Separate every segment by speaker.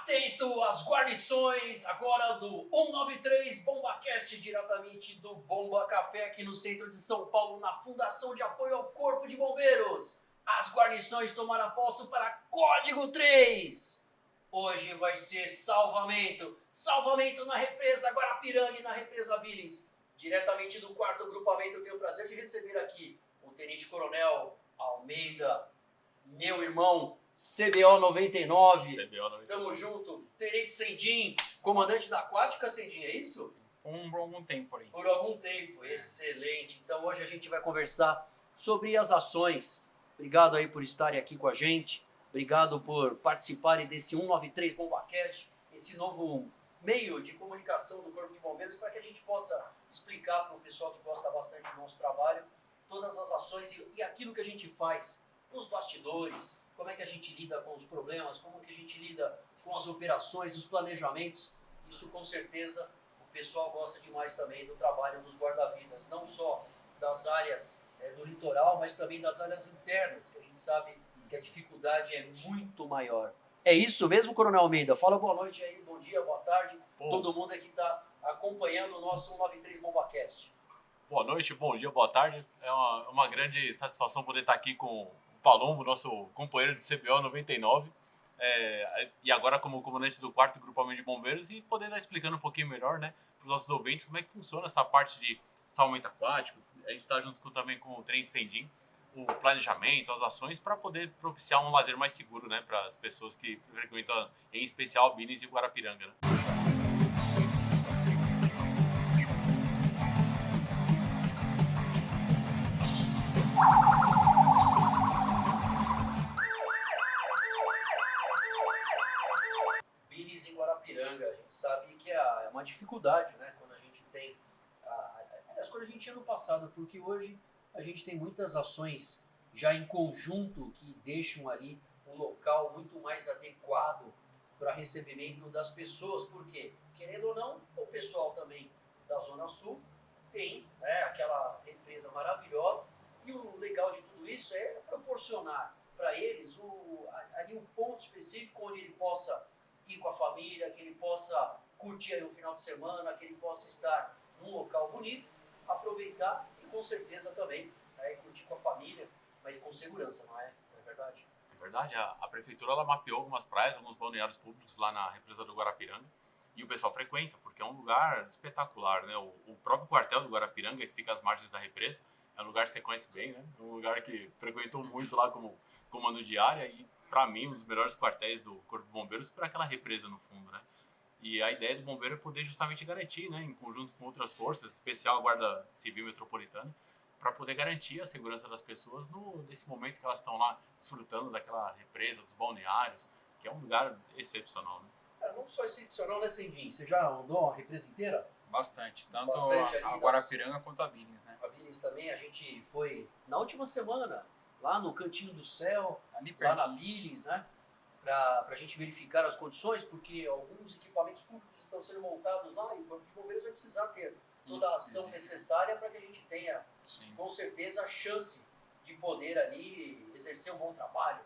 Speaker 1: Atento às guarnições agora do 193 BombaCast, diretamente do Bomba Café aqui no centro de São Paulo, na Fundação de Apoio ao Corpo de Bombeiros. As guarnições tomaram posto para Código 3. Hoje vai ser salvamento na represa Guarapiranga e na represa Billings. Diretamente do 4º grupamento, eu tenho o prazer de receber aqui o Tenente Coronel Almeida, meu irmão, CBO 99. Tamo junto. Tenente Sendim, comandante da Aquática, Sendim, é isso?
Speaker 2: Por algum tempo aí.
Speaker 1: Por algum tempo, excelente. Então hoje a gente vai conversar sobre as ações. Obrigado aí por estarem aqui com a gente. Obrigado por participarem desse 193 BombaCast, esse novo meio de comunicação do Corpo de Bombeiros, para que a gente possa explicar para o pessoal que gosta bastante do nosso trabalho todas as ações e aquilo que a gente faz nos bastidores, como é que a gente lida com os problemas, como que a gente lida com as operações, os planejamentos. Isso com certeza o pessoal gosta demais também do trabalho dos guarda-vidas, não só das áreas do litoral, mas também das áreas internas, que a gente sabe que a dificuldade é muito maior. É isso mesmo, Coronel Almeida? Fala boa noite aí, bom dia, boa tarde, todo mundo aqui está acompanhando o nosso 193 BombaCast.
Speaker 2: Boa noite, bom dia, boa tarde. É uma grande satisfação poder estar aqui com o Palombo, nosso companheiro de CBO 99, e agora como comandante do 4º Grupamento de Bombeiros, e poder estar explicando um pouquinho melhor, né, para os nossos ouvintes como é que funciona essa parte de salvamento aquático. A gente está junto também com o Tenente Sendim, o planejamento, as ações, para poder propiciar um lazer mais seguro, né, para as pessoas que frequentam, em especial, Billings e Guarapiranga, né?
Speaker 1: Billings e Guarapiranga, a gente sabe que é uma dificuldade, né, quando a gente tem quando a gente tinha no passado, porque hoje a gente tem muitas ações já em conjunto que deixam ali um local muito mais adequado para recebimento das pessoas, porque, querendo ou não, o pessoal também da Zona Sul tem, né, aquela represa maravilhosa, e o legal de tudo isso é proporcionar para eles ali um ponto específico onde ele possa ir com a família, que ele possa curtir aí o final de semana, que ele possa estar num local bonito, aproveitar e com certeza também, né, curtir com a família, mas com segurança, não é? Não é verdade?
Speaker 2: É verdade, a prefeitura ela mapeou algumas praias, alguns balneários públicos lá na represa do Guarapiranga, e o pessoal frequenta, porque é um lugar espetacular, né? O próprio quartel do Guarapiranga, que fica às margens da represa, é um lugar que você conhece bem, né? É um lugar que frequentou muito lá como comando de área, e para mim, um dos melhores quartéis do Corpo de Bombeiros por aquela represa no fundo, né? E a ideia do bombeiro é poder justamente garantir, né, em conjunto com outras forças, especial a Guarda Civil Metropolitana, para poder garantir a segurança das pessoas nesse momento que elas estão lá desfrutando daquela represa, dos balneários, que é um lugar excepcional, né?
Speaker 1: Não só excepcional, né, Sendim? Você já andou a represa inteira?
Speaker 3: Bastante, tanto
Speaker 1: Bastante
Speaker 3: a Guarapiranga quanto a Billings, né?
Speaker 1: A Billings também, a gente foi na última semana, lá no Cantinho do Céu,
Speaker 3: Ali
Speaker 1: lá
Speaker 3: perto.
Speaker 1: na Billings, né? Para a gente verificar as condições, porque alguns equipamentos públicos estão sendo montados lá e o Corpo de Bombeiros vai precisar ter toda a ação necessária para que a gente tenha, com certeza, a chance de poder ali exercer um bom trabalho.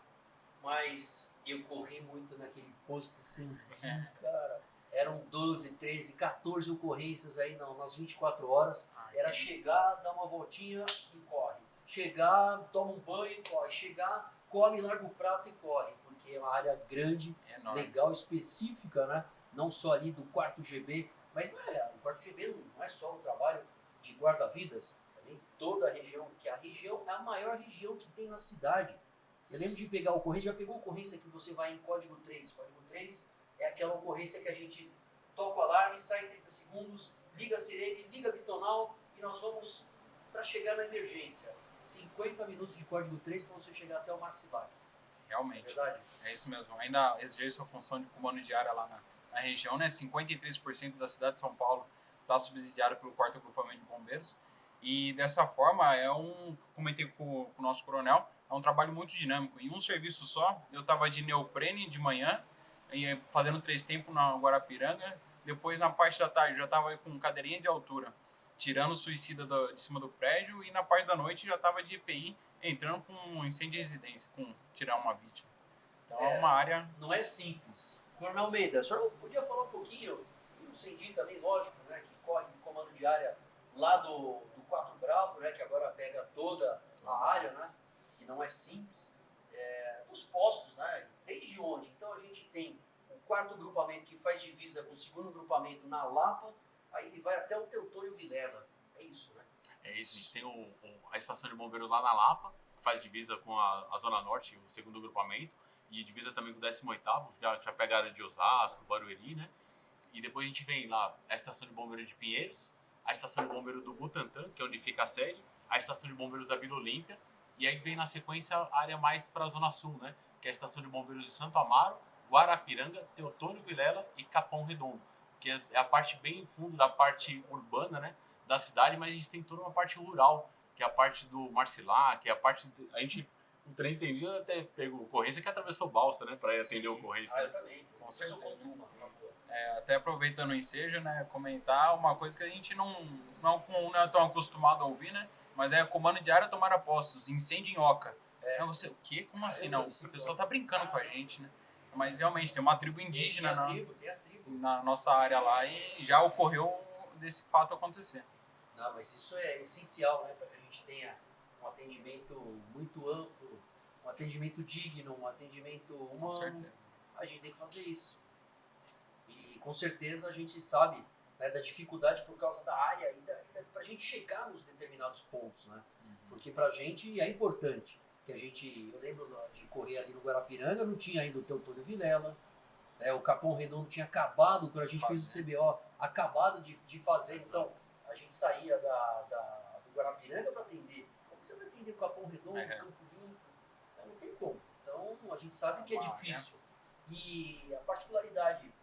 Speaker 1: Mas eu corri muito naquele posto assim, cara. Eram 12, 13, 14 ocorrências aí nas 24 horas. Era chegar, dar uma voltinha e corre. Chegar, toma um banho e corre. Chegar, come, larga o prato e corre. Porque é uma área grande, legal, específica, né? Não só ali do 4º GB, mas não é, o 4º GB não é só o trabalho de guarda-vidas, também toda a região, que a região é a maior região que tem na cidade. Eu lembro de pegar ocorrência, já pegou ocorrência que você vai em código 3. Código 3 é aquela ocorrência que a gente toca o alarme, sai em 30 segundos, liga a sirene, liga a bitonal e nós vamos para chegar na emergência. 50 minutos de código 3 para você chegar até o Marcilac.
Speaker 3: Realmente,
Speaker 1: É verdade?
Speaker 3: É isso mesmo. Ainda exerce a função de comando de área lá na região, né? 53% da cidade de São Paulo está subsidiada pelo 4º Grupamento de Bombeiros. E dessa forma, comentei com o nosso coronel, é um trabalho muito dinâmico. Em um serviço só, eu estava de neoprene de manhã, fazendo 3 tempos na Guarapiranga. Depois, na parte da tarde, já estava com cadeirinha de altura, tirando o suicida de cima do prédio. E na parte da noite, já estava de EPI, entrando com um incêndio de residência, tirar uma vítima. Então é uma área...
Speaker 1: Não é simples. Coronel Almeida, o senhor podia falar um pouquinho, e o Cendi também, lógico, né, que corre no comando de área lá do 4 Bravo, né, que agora pega toda a área, né, que não é simples, dos postos, né, desde onde? Então a gente tem o 4º grupamento que faz divisa com o 2º grupamento na Lapa, aí ele vai até o Teutônio Vilela, é isso, né?
Speaker 2: É isso, a gente tem a estação de bombeiro lá na Lapa, que faz divisa com a Zona Norte, o 2º grupamento, e divisa também com o 18º, já pega a área de Osasco, Barueri, né? E depois a gente vem lá a estação de bombeiro de Pinheiros, a estação de bombeiro do Butantã, que é onde fica a sede, a estação de bombeiro da Vila Olímpia, e aí vem na sequência a área mais para a Zona Sul, né? Que é a estação de bombeiros de Santo Amaro, Guarapiranga, Teutônio Vilela e Capão Redondo, que é a parte bem fundo da parte urbana, né, da cidade, mas a gente tem toda uma parte rural, que é a parte do Marcilá, que é a parte... O trem estendido até pegou ocorrência que atravessou balsa, né, para ir atender a ocorrência.
Speaker 1: Eu também.
Speaker 3: Com certeza. Até aproveitando o ensejo, né, comentar uma coisa que a gente não é tão acostumado a ouvir, né, mas é comando de área tomar postos, incêndio em Oca. Você, o quê? Como assim? Não, o pessoal tá brincando com a gente, né? Mas realmente tem uma tribo indígena na nossa área lá e já ocorreu desse fato acontecer.
Speaker 1: Não, mas isso é essencial, né, para que a gente tenha um atendimento muito amplo, um atendimento digno, um atendimento humano.
Speaker 3: Com certeza.
Speaker 1: A gente tem que fazer isso. E com certeza a gente sabe, né, da dificuldade por causa da área e para a gente chegar nos determinados pontos, né? Porque para a gente é importante que eu lembro de correr ali no Guarapiranga, não tinha ainda o Teutônio Vilela, o Capão Redondo tinha acabado, quando a gente fez o CBO, acabado de fazer, então a gente saía do Guarapiranga para atender. Como que você vai atender o Capão Redondo, Campo Limpo? Não tem como. Então a gente sabe que é difícil. E a particularidade,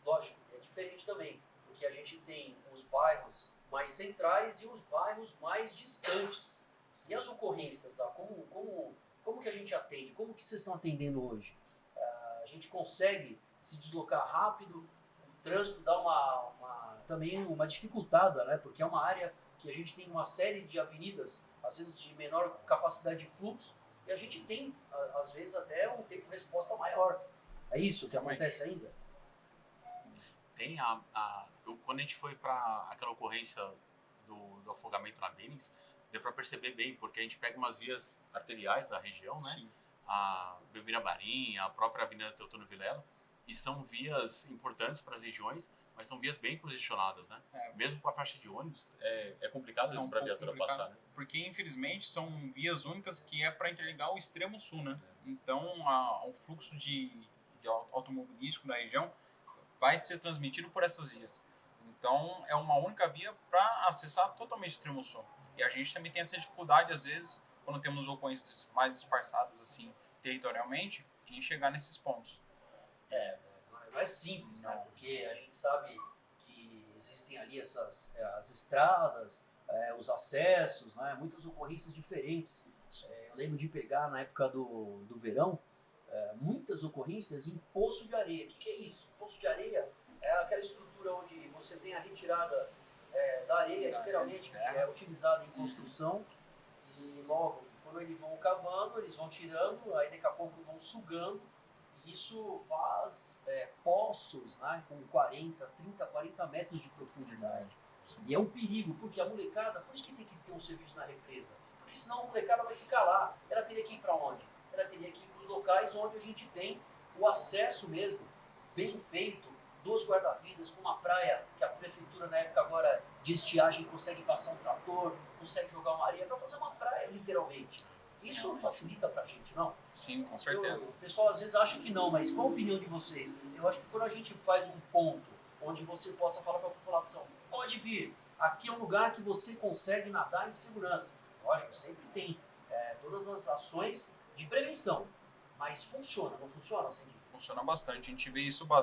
Speaker 1: lógico, é diferente também, porque a gente tem os bairros mais centrais e os bairros mais distantes. E as ocorrências lá, como que a gente atende? Como que vocês estão atendendo hoje? A gente consegue se deslocar rápido, o trânsito dá também uma dificultada, né? Porque é uma área que a gente tem uma série de avenidas, às vezes de menor capacidade de fluxo, e a gente tem, às vezes, até um tempo de resposta maior. É isso que acontece ainda?
Speaker 2: Tem quando a gente foi para aquela ocorrência do afogamento na Billings, deu para perceber bem, porque a gente pega umas vias arteriais da região, né? Sim. A Belmira-Marim, a própria Avenida Teutônio Vilela, e são vias importantes para as regiões, mas são vias bem congestionadas, né? Mesmo com a faixa de ônibus, é complicado isso para a viatura passar, né?
Speaker 3: Porque, infelizmente, são vias únicas que é para interligar o extremo sul, né? Então, o fluxo de automobilístico da região vai ser transmitido por essas vias. Então, é uma única via para acessar totalmente o extremo sul. E a gente também tem essa dificuldade, às vezes, quando temos ocorrências mais esparçadas, assim, territorialmente, em chegar nesses pontos.
Speaker 1: Não é simples, né? Porque a gente sabe que existem ali as estradas, os acessos, né? Muitas ocorrências diferentes. Eu lembro de pegar, na época do verão, muitas ocorrências em poço de areia. O que é isso? Poço de areia é aquela estrutura onde você tem a retirada da areia, literalmente, que é utilizada em construção, e logo, quando eles vão cavando, eles vão tirando, aí daqui a pouco vão sugando, e isso faz poços, né, com 40 metros de profundidade. Sim. E é um perigo, porque a molecada, por isso que tem que ter um serviço na represa, porque senão a molecada vai ficar lá. Ela teria que ir para onde? Ela teria que ir para os locais onde a gente tem o acesso mesmo, bem feito, dos guarda-vidas, com uma praia que a prefeitura na época agora de estiagem consegue passar um trator, consegue jogar uma areia para fazer uma praia, literalmente. Isso facilita pra gente, não?
Speaker 3: Sim, com certeza.
Speaker 1: O pessoal às vezes acha que não, mas qual a opinião de vocês? Eu acho que quando a gente faz um ponto onde você possa falar para a população, pode vir, aqui é um lugar que você consegue nadar em segurança. Lógico, sempre tem todas as ações de prevenção, mas funciona, não funciona, Cendi?
Speaker 3: Funciona bastante. A gente vê isso com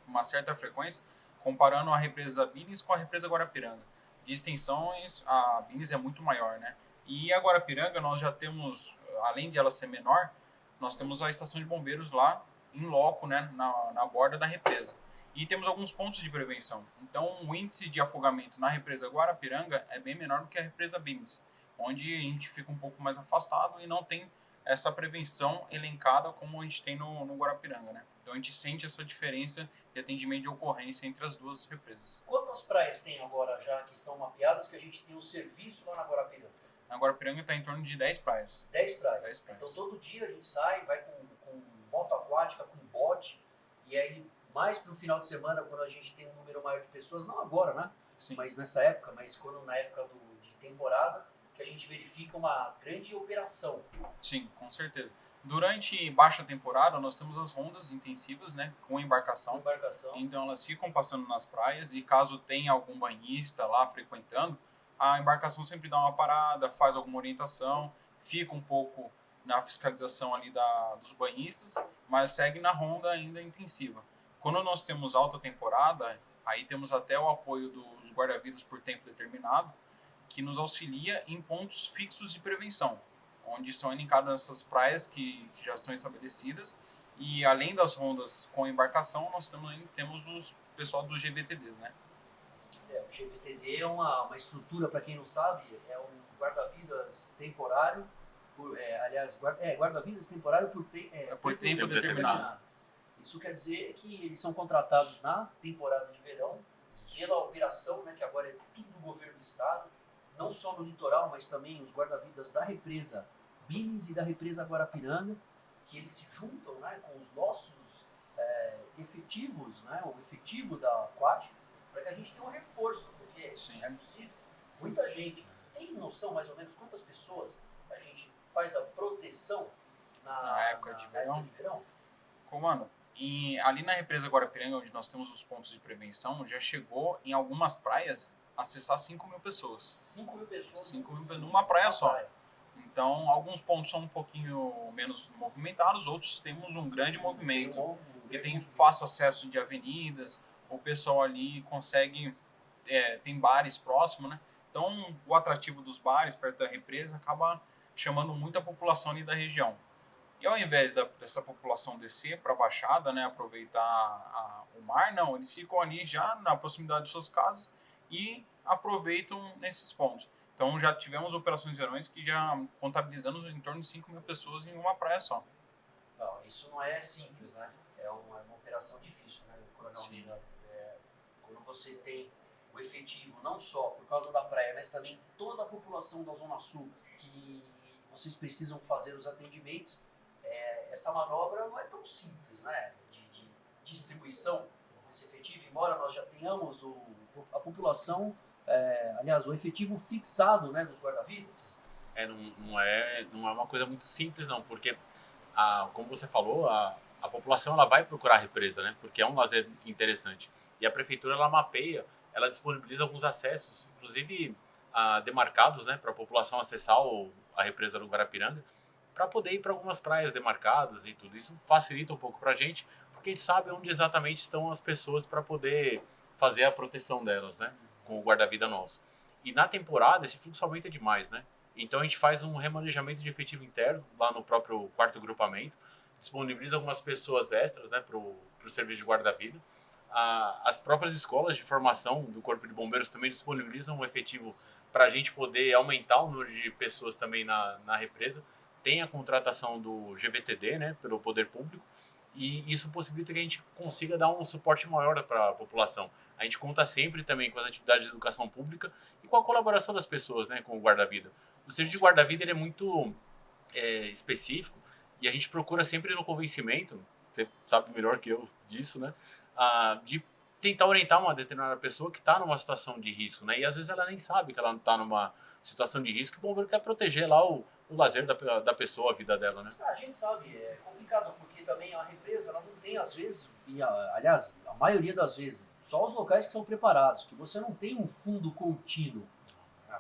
Speaker 3: uma certa frequência, comparando a represa Billings com a represa Guarapiranga. De extensões, a Billings é muito maior, né? E a Guarapiranga, nós já temos, além de ela ser menor, nós temos a estação de bombeiros lá, em loco, né, na borda da represa. E temos alguns pontos de prevenção. Então, o índice de afogamento na represa Guarapiranga é bem menor do que a represa Billings, onde a gente fica um pouco mais afastado e não tem essa prevenção elencada como a gente tem no Guarapiranga, né? Então a gente sente essa diferença de atendimento de ocorrência entre as duas represas.
Speaker 1: Quantas praias tem agora já que estão mapeadas que a gente tem um serviço lá na Guarapiranga?
Speaker 3: Na Guarapiranga está em torno de 10 praias.
Speaker 1: 10 praias.
Speaker 3: 10 praias.
Speaker 1: Então todo dia a gente sai, vai com moto aquática, com bote, e aí mais para o final de semana, quando a gente tem um número maior de pessoas, não agora, né?
Speaker 3: Sim.
Speaker 1: Mas nessa época, na época de temporada, que a gente verifica uma grande operação.
Speaker 3: Sim, com certeza. Durante baixa temporada, nós temos as rondas intensivas, né, com embarcação. Então elas ficam passando nas praias e caso tenha algum banhista lá frequentando, a embarcação sempre dá uma parada, faz alguma orientação, fica um pouco na fiscalização ali dos banhistas, mas segue na ronda ainda intensiva. Quando nós temos alta temporada, aí temos até o apoio dos guarda-vidas por tempo determinado, que nos auxilia em pontos fixos de prevenção, onde são elencadas essas praias que já estão estabelecidas. E além das rondas com embarcação, nós também temos os pessoal dos GVTDs, né?
Speaker 1: O GVTD é uma estrutura, para quem não sabe, é um guarda-vidas temporário, guarda-vidas temporário
Speaker 3: por tempo determinado.
Speaker 1: Isso quer dizer que eles são contratados na temporada de verão, pela operação, né, que agora é tudo do governo do estado, não só no litoral, mas também os guarda-vidas da represa Billings e da represa Guarapiranga, que eles se juntam, né, com os nossos efetivos, né, o efetivo da aquática, para que a gente tenha um reforço, porque
Speaker 3: Sim.
Speaker 1: é possível. Muita gente tem noção mais ou menos quantas pessoas a gente faz a proteção
Speaker 3: na época de verão?
Speaker 1: Comando,
Speaker 3: ali na represa Guarapiranga, onde nós temos os pontos de prevenção, já chegou em algumas praias a acessar 5.000 pessoas.
Speaker 1: 5.000 pessoas?
Speaker 3: 5.000 numa praia só. Então, alguns pontos são um pouquinho menos movimentados, outros temos um grande movimento, porque tem fácil acesso de avenidas, o pessoal ali consegue, tem bares próximos, né? Então, o atrativo dos bares perto da represa acaba chamando muita população ali da região. E ao invés dessa população descer para a Baixada, né, aproveitar o mar, não, eles ficam ali já na proximidade de suas casas e aproveitam nesses pontos. Então já tivemos operações verões que já contabilizamos em torno de 5.000 pessoas em uma praia só.
Speaker 1: Não, isso não é simples, né? É uma operação difícil, né, Coronel Lira? Quando você tem o efetivo, não só por causa da praia, mas também toda a população da Zona Sul, que vocês precisam fazer os atendimentos, essa manobra não é tão simples, né? De distribuição desse efetivo, embora nós já tenhamos a população, aliás, o efetivo fixado, né, dos guarda-vidas.
Speaker 2: Não é uma coisa muito simples, não, porque, como você falou, a população ela vai procurar a represa, né? Porque é um lazer interessante. E a prefeitura ela mapeia, ela disponibiliza alguns acessos, inclusive demarcados, né, para a população acessar a represa do Guarapiranga, para poder ir para algumas praias demarcadas e tudo. Isso facilita um pouco para a gente, porque a gente sabe onde exatamente estão as pessoas para poder fazer a proteção delas, né, com o guarda-vida nosso. E na temporada esse fluxo aumenta demais, né? Então a gente faz um remanejamento de efetivo interno lá no próprio quarto grupamento, disponibiliza algumas pessoas extras, né, para o serviço de guarda-vida. As próprias escolas de formação do Corpo de Bombeiros também disponibilizam um efetivo para a gente poder aumentar o número de pessoas também na represa. Tem a contratação do GVTD, né, pelo poder público, e isso possibilita que a gente consiga dar um suporte maior para a população. A gente conta sempre também com as atividades de educação pública e com a colaboração das pessoas, né, com o guarda-vida. O serviço de guarda-vida ele é muito específico e a gente procura sempre no convencimento, você sabe melhor que eu disso, né, de tentar orientar uma determinada pessoa que está numa situação de risco, né, e às vezes ela nem sabe que ela não está numa situação de risco, e o bombeiro quer proteger lá o lazer da pessoa, a vida dela, né?
Speaker 1: A gente sabe, é complicado, porque também a represa ela não tem, às vezes, aliás, a maioria das vezes, só os locais que são preparados, que você não tem um fundo contínuo.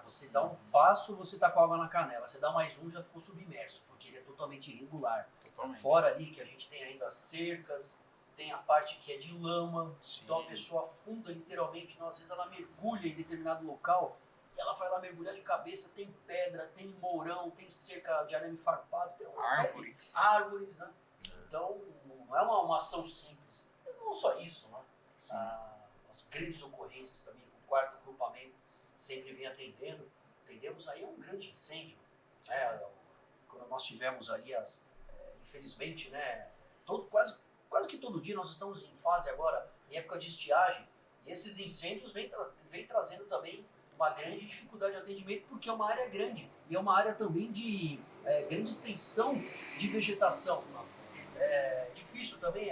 Speaker 1: Você dá um passo, você está com água na canela, você dá mais um, já ficou submerso, porque ele é totalmente irregular.
Speaker 3: Totalmente.
Speaker 1: Fora ali que a gente tem ainda as cercas, tem a parte que é de lama,
Speaker 3: Sim.
Speaker 1: Então a pessoa afunda literalmente, às vezes ela mergulha em determinado local, ela vai lá mergulhar de cabeça, tem pedra, tem mourão, tem cerca de arame farpado, tem uma série de árvores, né? Então, não é uma ação simples. Mas não só isso, né? As grandes ocorrências também, o quarto agrupamento sempre vem atendendo. Atendemos aí um grande incêndio, né? quando nós tivemos ali infelizmente, né, quase que todo dia nós estamos em fase agora, em época de estiagem, e esses incêndios vêm trazendo também uma grande dificuldade de atendimento, porque é uma área grande, e é uma área também de grande extensão de vegetação. É difícil também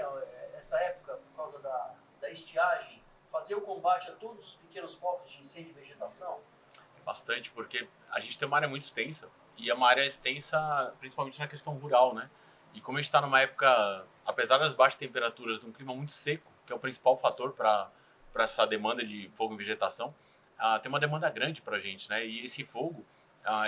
Speaker 1: essa época, por causa da estiagem, fazer o combate a todos os pequenos focos de incêndio e vegetação?
Speaker 2: Bastante, porque a gente tem uma área muito extensa, e é uma área extensa principalmente na questão rural, né? E como a gente está numa época, apesar das baixas temperaturas, de um clima muito seco, que é o principal fator para essa demanda de fogo em vegetação, tem uma demanda grande para a gente, né? E esse fogo,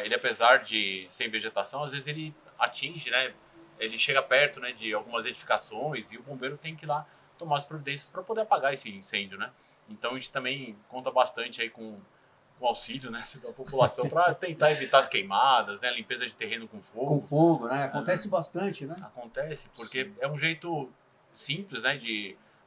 Speaker 2: ele apesar de ser em vegetação, às vezes ele atinge, né? Ele chega perto, né, de algumas edificações, e o bombeiro tem que ir lá tomar as providências para poder apagar esse incêndio, né? Então a gente também conta bastante aí com o auxílio, né, da população para tentar evitar as queimadas, né, limpeza de terreno com fogo.
Speaker 1: Com fogo, né? Acontece bastante, né?
Speaker 2: Acontece, porque
Speaker 3: Sim.
Speaker 2: é um jeito simples, né,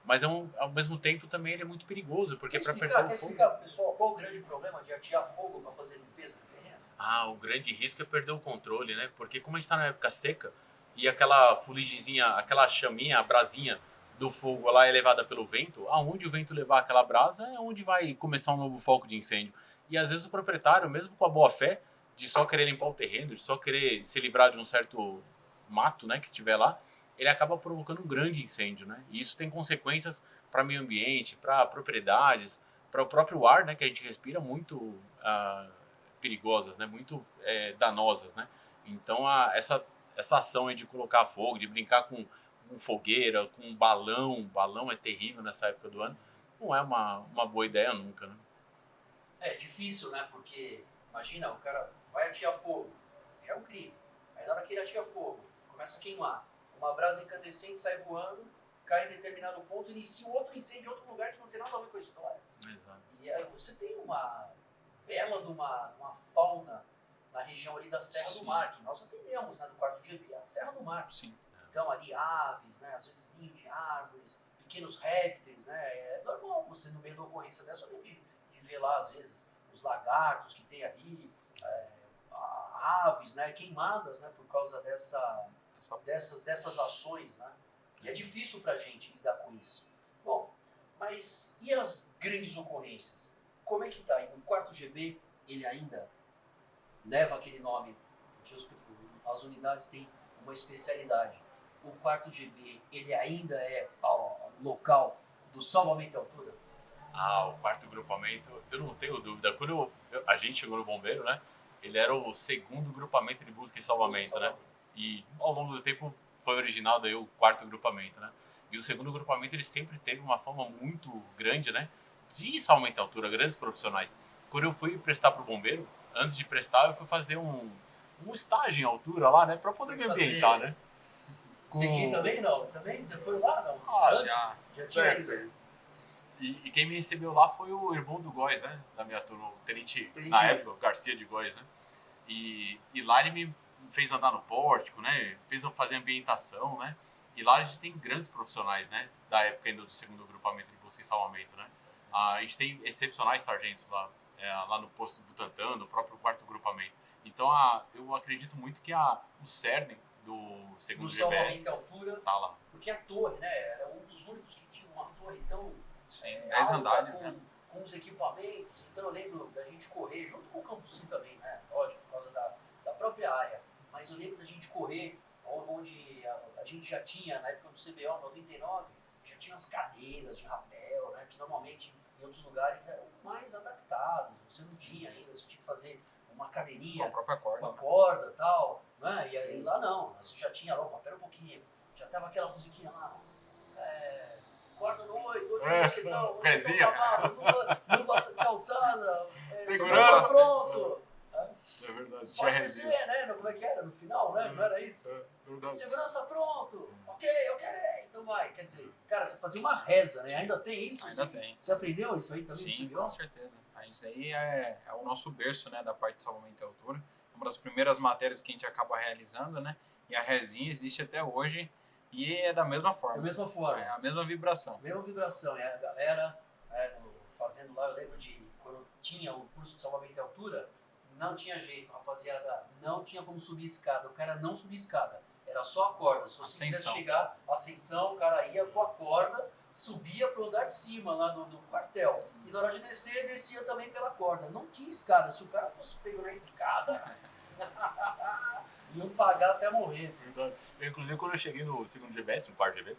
Speaker 2: mas ao mesmo tempo também ele é muito perigoso, porque para perder o fogo...
Speaker 1: Quer explicar, pessoal, qual o grande problema de atear fogo para fazer limpeza no terreno?
Speaker 2: O grande risco é perder o controle, né, porque como a gente está na época seca, e aquela fuligezinha, aquela chaminha, a brasinha do fogo lá é levada pelo vento, aonde o vento levar aquela brasa é onde vai começar um novo foco de incêndio. E às vezes o proprietário, mesmo com a boa fé, de só querer limpar o terreno, de só querer se livrar de um certo mato, né, que tiver lá, ele acaba provocando um grande incêndio, né? E isso tem consequências para o meio ambiente, para propriedades, para o próprio ar, né, que a gente respira, muito perigosas, né, muito danosas, né? Então essa ação aí de colocar fogo, de brincar com fogueira, com balão é terrível nessa época do ano, não é uma boa ideia nunca, né?
Speaker 1: É difícil, né? Porque, imagina, o cara vai atear fogo, já é um crime. Aí na hora que ele ateia fogo, começa a queimar. Uma brasa incandescente sai voando, cai em determinado ponto, inicia um outro incêndio em outro lugar que não tem nada a ver com a história.
Speaker 2: Exato.
Speaker 1: E aí você tem uma bela de uma fauna na região ali da Serra
Speaker 3: Sim.
Speaker 1: do Mar, que nós atendemos, né, do 4º GB, a Serra do Mar.
Speaker 3: Sim.
Speaker 1: Então ali aves, né, às vezes ninho de árvores, pequenos répteis, né, é normal você no meio da ocorrência dessa de ver lá às vezes os lagartos que tem ali, aves, né, queimadas, né, por causa dessas ações, né. E é difícil pra gente lidar com isso. Bom, mas e as grandes ocorrências? Como é que tá aí? O 4º GB, ele ainda leva aquele nome, porque as unidades têm uma especialidade. O 4º GB, ele ainda é o local do salvamento à altura?
Speaker 2: O 4º grupamento, eu não tenho dúvida. Quando a gente chegou no bombeiro, né, ele era o 2º grupamento de busca e salvamento, né? E ao longo do tempo foi original daí o 4º grupamento, né? E o 2º grupamento, ele sempre teve uma fama muito grande, né, de salvamento à altura, grandes profissionais. Quando eu fui prestar pro bombeiro, antes de prestar, eu fui fazer um estágio em altura lá, né, para poder me ambientar, né?
Speaker 1: Você tinha também, não? Também? Você foi lá, não? Já tinha ido.
Speaker 2: E quem me recebeu lá foi o irmão do Góes, né, da minha turma, o tenente na época, o Garcia de Góes, né? E lá ele me fez andar no pórtico, né, fez fazer ambientação, né? E lá a gente tem grandes profissionais, né, da época ainda do 2º grupamento de busca e salvamento, né? A gente tem excepcionais sargentos lá no posto do Butantã, no próprio 4º grupamento. Então eu acredito muito que o cerne do 2º
Speaker 1: GBS salvamento à altura
Speaker 2: tá lá.
Speaker 1: Porque a torre, né, era um dos únicos que tinha uma torre tão
Speaker 3: 10 andares, né?
Speaker 1: Com os equipamentos. Então eu lembro da gente correr, junto com o Campuci também, né? Lógico, por causa da própria área. Mas eu lembro da gente correr onde a gente já tinha, na época do CBO, 99, já tinha as cadeiras de rapel, né? Que normalmente em outros lugares eram mais adaptados. Você não tinha ainda, você tinha que fazer uma cadeirinha
Speaker 3: com a própria corda,
Speaker 1: com a corda e tal. Né? E aí lá não, você já tinha, opa, pera um pouquinho, já tava aquela musiquinha lá. Corda no 8, outro mosquetão cavalo, luva calçada, segurança pronto.
Speaker 2: É verdade.
Speaker 1: Pode descer, né? Como é que era? No final, né? Não era isso? Segurança pronto. Ok. Então vai. Quer dizer, cara, você fazia uma reza, né? Ainda tem isso?
Speaker 3: Ainda tem.
Speaker 1: Você aprendeu isso aí também?
Speaker 3: Sim, com certeza. Isso aí é o nosso berço, né? Da parte de salvamento à altura. Uma das primeiras matérias que a gente acaba realizando, né? E a rezinha existe até hoje. E é da mesma forma.
Speaker 1: Da mesma forma.
Speaker 3: É a mesma vibração.
Speaker 1: Mesma vibração. E a galera fazendo lá, eu lembro de quando tinha o curso de salvamento à altura, Não tinha jeito, rapaziada. Não tinha como subir escada. O cara não subia escada. Era só a corda. Se você quisesse chegar, ascensão, o cara ia com a corda, subia pro andar de cima lá do quartel. E na hora de descer, descia também pela corda. Não tinha escada. Se o cara fosse pego na escada, iam pagar até morrer.
Speaker 2: Inclusive, quando eu cheguei no segundo GBS, no quarto GB,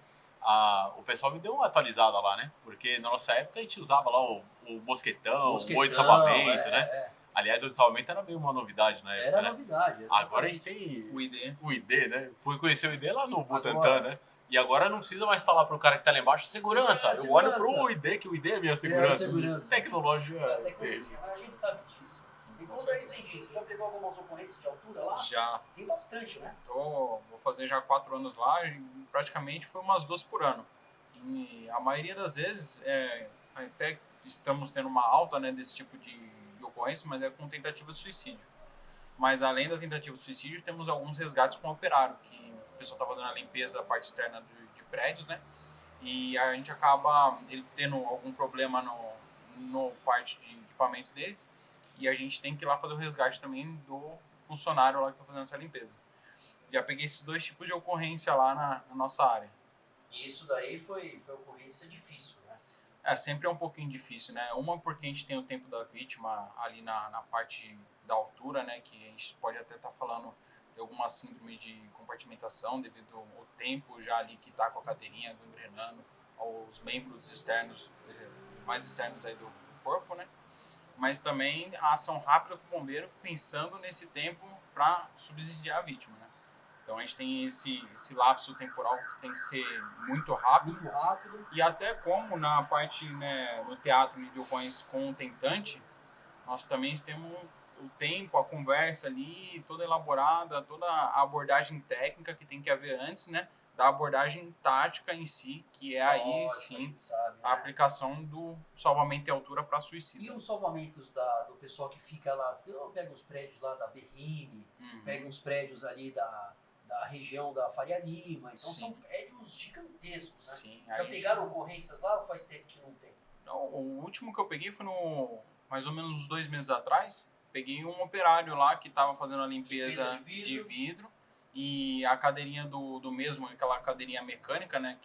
Speaker 2: o pessoal me deu uma atualizada lá, né? Porque na nossa época a gente usava lá o mosquetão, o boi de salvamento, né? Aliás, o de salvamento era meio uma novidade na época,
Speaker 1: Era novidade.
Speaker 2: Agora a gente tem
Speaker 3: o ID.
Speaker 2: O ID, né? Fui conhecer o ID lá no Butantã, né? E agora não precisa mais falar pro cara que tá lá embaixo, segurança. Eu olho pro ID, que o ID é a minha segurança. Tecnologia.
Speaker 1: A gente sabe disso. E conta aí, Cindy, você já pegou algumas ocorrências de altura lá?
Speaker 3: Já.
Speaker 1: Tem bastante, né?
Speaker 3: Vou fazer já 4 anos lá, e praticamente foi umas 2 por ano. E a maioria das vezes, até estamos tendo uma alta, né, desse tipo de ocorrência, mas é com tentativa de suicídio. Mas além da tentativa de suicídio, temos alguns resgates com operário, que o pessoal está fazendo a limpeza da parte externa de prédios, né? E a gente acaba ele tendo algum problema no parte de equipamento deles, e a gente tem que ir lá fazer o resgate também do funcionário lá que está fazendo essa limpeza. Já peguei esses 2 tipos de ocorrência lá na nossa área.
Speaker 1: E isso daí foi ocorrência difícil, né?
Speaker 3: Sempre é um pouquinho difícil, né? Uma porque a gente tem o tempo da vítima ali na parte da altura, né? Que a gente pode até estar falando de alguma síndrome de compartimentação devido ao tempo já ali que está com a cadeirinha gangrenando, aos membros externos, mais externos aí do corpo, né? Mas também a ação rápida com o bombeiro pensando nesse tempo para subsidiar a vítima, né? Então a gente tem esse lapso temporal que tem que ser muito rápido.
Speaker 1: Muito rápido.
Speaker 3: E até como na parte, né, no teatro de ocorrência com o tentante, nós também temos o tempo, a conversa ali, toda elaborada, toda a abordagem técnica que tem que haver antes, né? Da abordagem tática em si, que é aí sim a aplicação do salvamento em altura para suicídio.
Speaker 1: E os salvamentos do pessoal que fica lá, pega os prédios lá da Berrini, pega uns prédios ali da região da Faria Lima, então são prédios gigantescos, né?
Speaker 3: Sim,
Speaker 1: já pegaram ocorrências lá ou faz tempo que não tem?
Speaker 3: Não, o último que eu peguei foi mais ou menos uns 2 meses atrás. Peguei um operário lá que estava fazendo a limpeza de vidro e a cadeirinha do mesmo, aquela cadeirinha mecânica, né,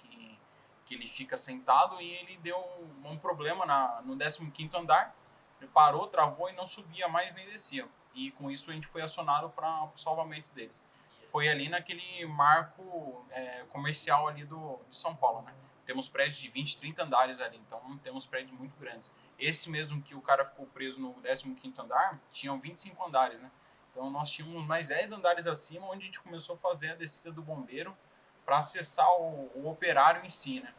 Speaker 3: que ele fica sentado, e ele deu um problema no 15º andar. Ele parou, travou e não subia mais nem descia. E com isso a gente foi acionado para o salvamento deles. Foi ali naquele marco comercial ali de São Paulo, né? Temos prédios de 20, 30 andares ali, então temos prédios muito grandes. Esse mesmo que o cara ficou preso no 15º andar, tinham 25 andares, né? Então nós tínhamos mais 10 andares acima, onde a gente começou a fazer a descida do bombeiro para acessar o operário em si, né?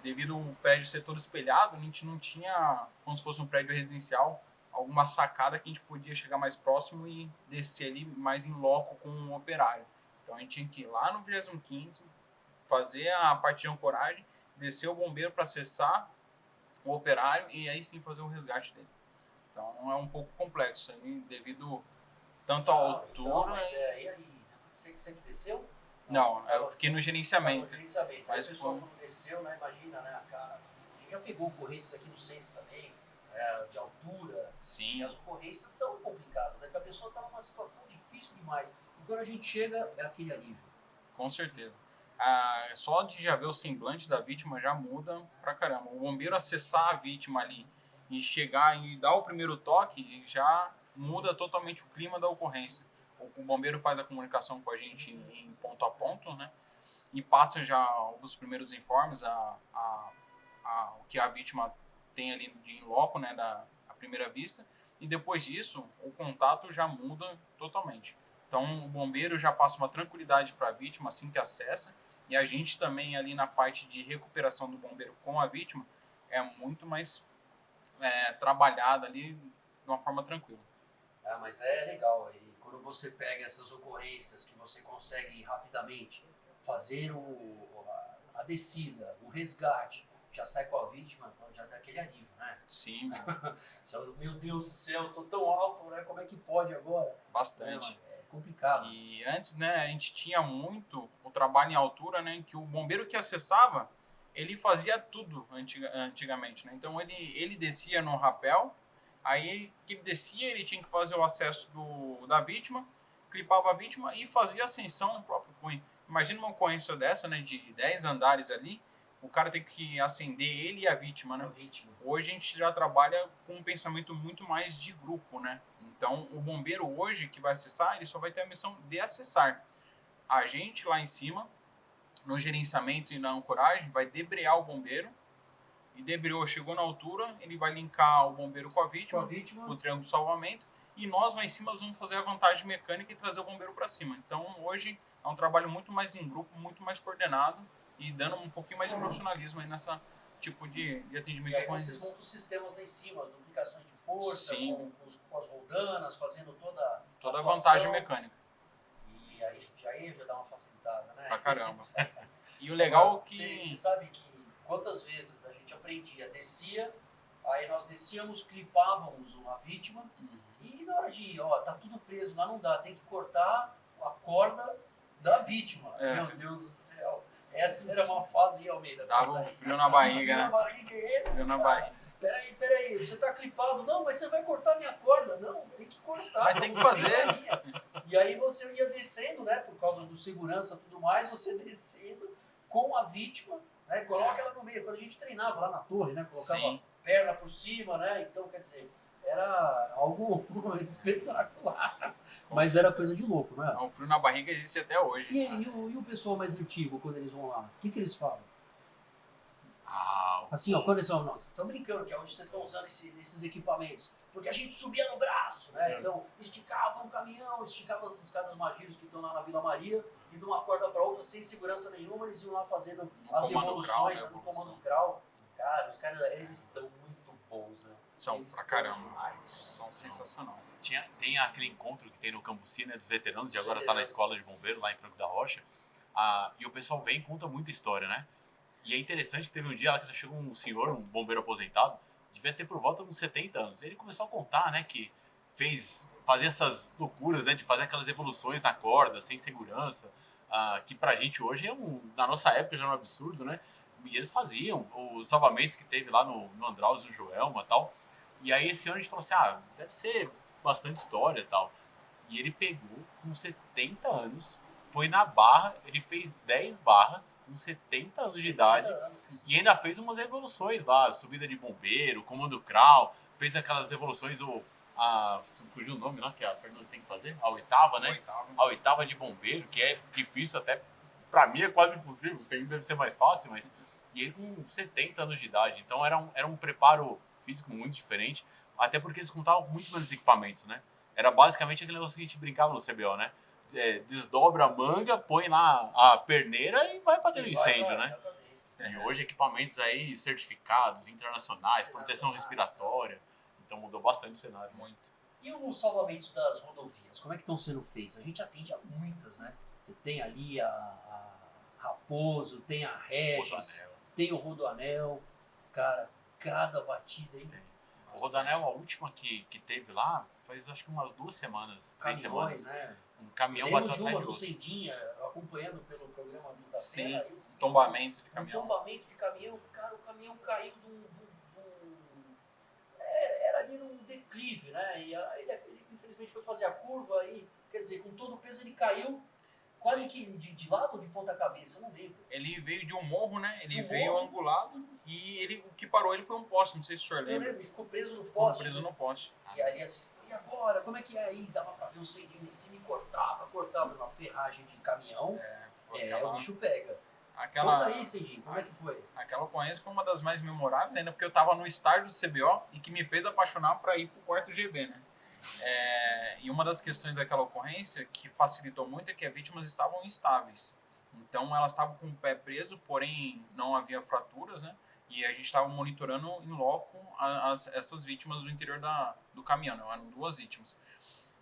Speaker 3: Devido ao prédio ser todo espelhado, a gente não tinha, como se fosse um prédio residencial, alguma sacada que a gente podia chegar mais próximo e descer ali mais em loco com o operário. Então a gente tinha que ir lá no 25º, fazer a parte de ancoragem, descer o bombeiro para acessar o operário e aí sim fazer o resgate dele. Então é um pouco complexo aí, devido tanto à altura...
Speaker 1: Então, mas e aí? Você que desceu?
Speaker 3: Não, eu fiquei no gerenciamento.
Speaker 1: Mas aí o pessoal quando desceu, né, imagina, né, cara, a gente já pegou ocorrências aqui no centro também, de altura.
Speaker 3: Sim.
Speaker 1: E as ocorrências são complicadas, que a pessoa está numa situação difícil demais. E quando a gente chega, é aquele alívio.
Speaker 3: Com certeza. Só de já ver o semblante da vítima já muda pra caramba. O bombeiro acessar a vítima ali e chegar e dar o primeiro toque já muda totalmente o clima da ocorrência. O bombeiro faz a comunicação com a gente em ponto a ponto, né? E passa já os primeiros informes, o que a vítima tem ali de in loco, né, à primeira vista. E depois disso, o contato já muda totalmente. Então, o bombeiro já passa uma tranquilidade para a vítima assim que acessa. E a gente também ali na parte de recuperação do bombeiro com a vítima é muito mais trabalhada ali de uma forma tranquila.
Speaker 1: Mas é legal. E quando você pega essas ocorrências que você consegue rapidamente fazer a descida, o resgate, já sai com a vítima, já dá aquele alívio, né?
Speaker 3: Sim.
Speaker 1: Meu Deus do céu, eu tô tão alto, né? Como é que pode agora?
Speaker 3: Bastante.
Speaker 1: É complicado.
Speaker 3: E antes, né, a gente tinha muito o trabalho em altura, né, que o bombeiro que acessava, ele fazia tudo antigamente, né? Então ele descia no rapel Aí que ele descia, ele tinha que fazer o acesso da vítima, clipava a vítima e fazia ascensão no próprio cunho. Imagina uma ocorrência dessa, né, de 10 andares ali, o cara tem que acender ele e a vítima, né? Hoje a gente já trabalha com um pensamento muito mais de grupo, né? Então, o bombeiro hoje que vai acessar, ele só vai ter a missão de acessar. A gente lá em cima, no gerenciamento e na ancoragem, vai debrear o bombeiro. E debreou, chegou na altura, ele vai linkar o bombeiro com a vítima, o triângulo de salvamento. E nós lá em cima vamos fazer a vantagem mecânica e trazer o bombeiro para cima. Então, hoje é um trabalho muito mais em grupo, muito mais coordenado e dando um pouquinho mais de profissionalismo aí nessa tipo de atendimento.
Speaker 1: E aí vocês montam os sistemas lá em cima, as duplicações de força, com as roldanas, fazendo toda
Speaker 3: a vantagem mecânica.
Speaker 1: E aí já dá uma facilitada, né?
Speaker 3: Pra caramba. E o legal é que...
Speaker 1: Você sabe que quantas vezes a gente aprendia, descia, aí nós descíamos, clipávamos uma vítima, e na hora de ir, tá tudo preso lá, não dá, tem que cortar a corda da vítima. Meu Deus do céu. Essa era uma fase, Almeida.
Speaker 3: Dava um frio na barriga,
Speaker 1: né?
Speaker 3: Frio
Speaker 1: na barriga é esse,
Speaker 3: frio
Speaker 1: cara.
Speaker 3: Na barriga.
Speaker 1: Peraí, você tá clipado. Não, mas você vai cortar minha corda. Não, tem que cortar.
Speaker 3: Mas tem que fazer.
Speaker 1: E aí você ia descendo, né, por causa do segurança e tudo mais, você descendo com a vítima, né, coloca ela no meio. Quando a gente treinava lá na torre, né, colocava perna por cima, né, então, quer dizer, era algo espetacular. Mas era coisa de louco, né?
Speaker 3: O frio na barriga existe até hoje.
Speaker 1: E o pessoal mais antigo, quando eles vão lá, o que eles falam? Assim, quando eles falam, vocês estão brincando que hoje vocês estão usando esses equipamentos. Porque a gente subia no braço, né? Então, esticava um caminhão, esticava as escadas Magírios que estão lá na Vila Maria, e de uma corda para outra, sem segurança nenhuma, eles iam lá fazendo as evoluções no comando crawl. Cara, os caras, eles são muito bons, né?
Speaker 3: São
Speaker 1: eles
Speaker 3: pra caramba.
Speaker 1: Demais,
Speaker 3: são sensacional.
Speaker 2: Tem aquele encontro que tem no Cambuci, né, dos veteranos, e agora tá na escola de bombeiro, lá em Franco da Rocha. E o pessoal vem e conta muita história, né? E é interessante que teve um dia lá que chegou um senhor, um bombeiro aposentado, devia ter por volta de uns 70 anos. Ele começou a contar, né, que fazia essas loucuras, né, de fazer aquelas evoluções na corda, sem segurança, que pra gente hoje na nossa época já era um absurdo, né? E eles faziam os salvamentos que teve lá no Andraus, no Joelma e tal. E aí esse ano a gente falou assim, deve ser bastante história e tal. E ele pegou, com 70 anos, foi na barra, ele fez 10 barras com 70 anos de idade e ainda fez umas evoluções lá, subida de bombeiro, comando crawl, fez aquelas evoluções, fugiu o nome lá que a Fernanda tem que fazer, a oitava, né? A oitava de bombeiro, que é difícil até, pra mim é quase impossível, isso aí deve ser mais fácil, mas... E ele com 70 anos de idade, então era um preparo físico muito diferente, até porque eles contavam com muito menos equipamentos, né? Era basicamente aquele negócio que a gente brincava no CBO, né? Desdobra a manga, põe lá a perneira e vai para dentro do incêndio, né? E hoje equipamentos aí certificados, internacionais, proteção respiratória, então mudou bastante o cenário.
Speaker 3: Muito.
Speaker 1: E os salvamentos das rodovias, como é que estão sendo feitos? A gente atende a muitas, né? Você tem ali a Raposo, tem a Regis, tem o Rodoanel, cara, cada batida aí.
Speaker 2: O Rodoanel, a última que teve lá, faz acho que umas 2 semanas, 3 semanas.
Speaker 1: Né?
Speaker 2: Um caminhão
Speaker 1: bateu
Speaker 2: atrás
Speaker 1: do Cendinha, acompanhando pelo programa do
Speaker 3: Sim, um tombamento de caminhão.
Speaker 1: Um tombamento de caminhão, cara, o caminhão caiu era ali num declive, né? E ele infelizmente foi fazer a curva e, quer dizer, com todo o peso ele caiu quase que de lado ou de ponta cabeça, eu não lembro.
Speaker 3: Ele veio de um morro, né? Ele veio angulado e o que parou ele foi um poste, não sei se o senhor lembra.
Speaker 1: Eu lembro, ele ficou preso no poste.
Speaker 3: Ficou preso no poste.
Speaker 1: E ali assim, e agora? Como é que é aí? Dava pra ver o Cendinho em cima e cortava uma ferragem de caminhão. O bicho pega. Conta aí, Cendinho, como é que foi?
Speaker 3: Aquela ocorrência foi uma das mais memoráveis, ainda porque eu tava no estágio do CBO e que me fez apaixonar para ir pro quarto GB, né? E uma das questões daquela ocorrência que facilitou muito é que as vítimas estavam instáveis. Então elas estavam com o pé preso, porém não havia fraturas, né? E a gente estava monitorando em loco essas vítimas do interior do caminhão, né? Eram 2 vítimas.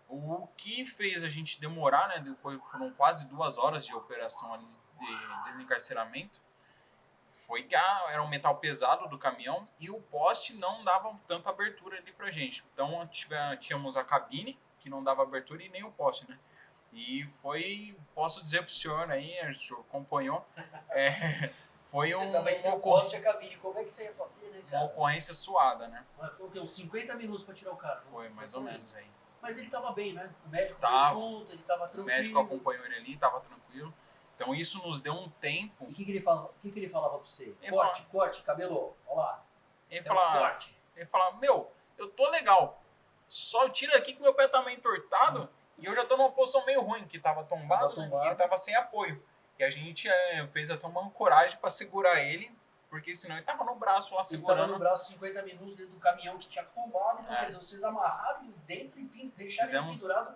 Speaker 3: O que fez a gente demorar, né? Depois foram quase 2 horas de operação ali de desencarceramento, foi que era um metal pesado do caminhão e o poste não dava tanta abertura ali pra gente. Então tínhamos a cabine, que não dava abertura, e nem o poste, né? E posso dizer pro senhor aí, o senhor acompanhou, Foi
Speaker 1: você tava entre o poste e a cabine, como é que você ia fazer, né, cara?
Speaker 3: Uma ocorrência suada, né?
Speaker 1: Mas foi o quê? Uns 50 minutos pra tirar o cara?
Speaker 3: Foi, mais ou menos aí.
Speaker 1: Mas ele tava bem, né? O médico
Speaker 3: Tava.
Speaker 1: foi junto, ele tava tranquilo.
Speaker 3: O médico acompanhou ele ali, tava tranquilo. Então isso nos deu um tempo.
Speaker 1: E o que ele falava pra você?
Speaker 3: Ele
Speaker 1: Corte, cabelo, olha lá.
Speaker 3: Ele falava, meu, eu tô legal. Só tira aqui que meu pé tá meio entortado e eu já tô numa posição meio ruim, que tava tombado, né? E ele tava sem apoio. E a gente fez até uma ancoragem pra segurar ele, porque senão ele tava no braço lá segurando.
Speaker 1: Ele tava no braço 50 minutos dentro do caminhão que tinha tombado, então quer dizer, vocês amarraram ele dentro e deixaram ele pendurado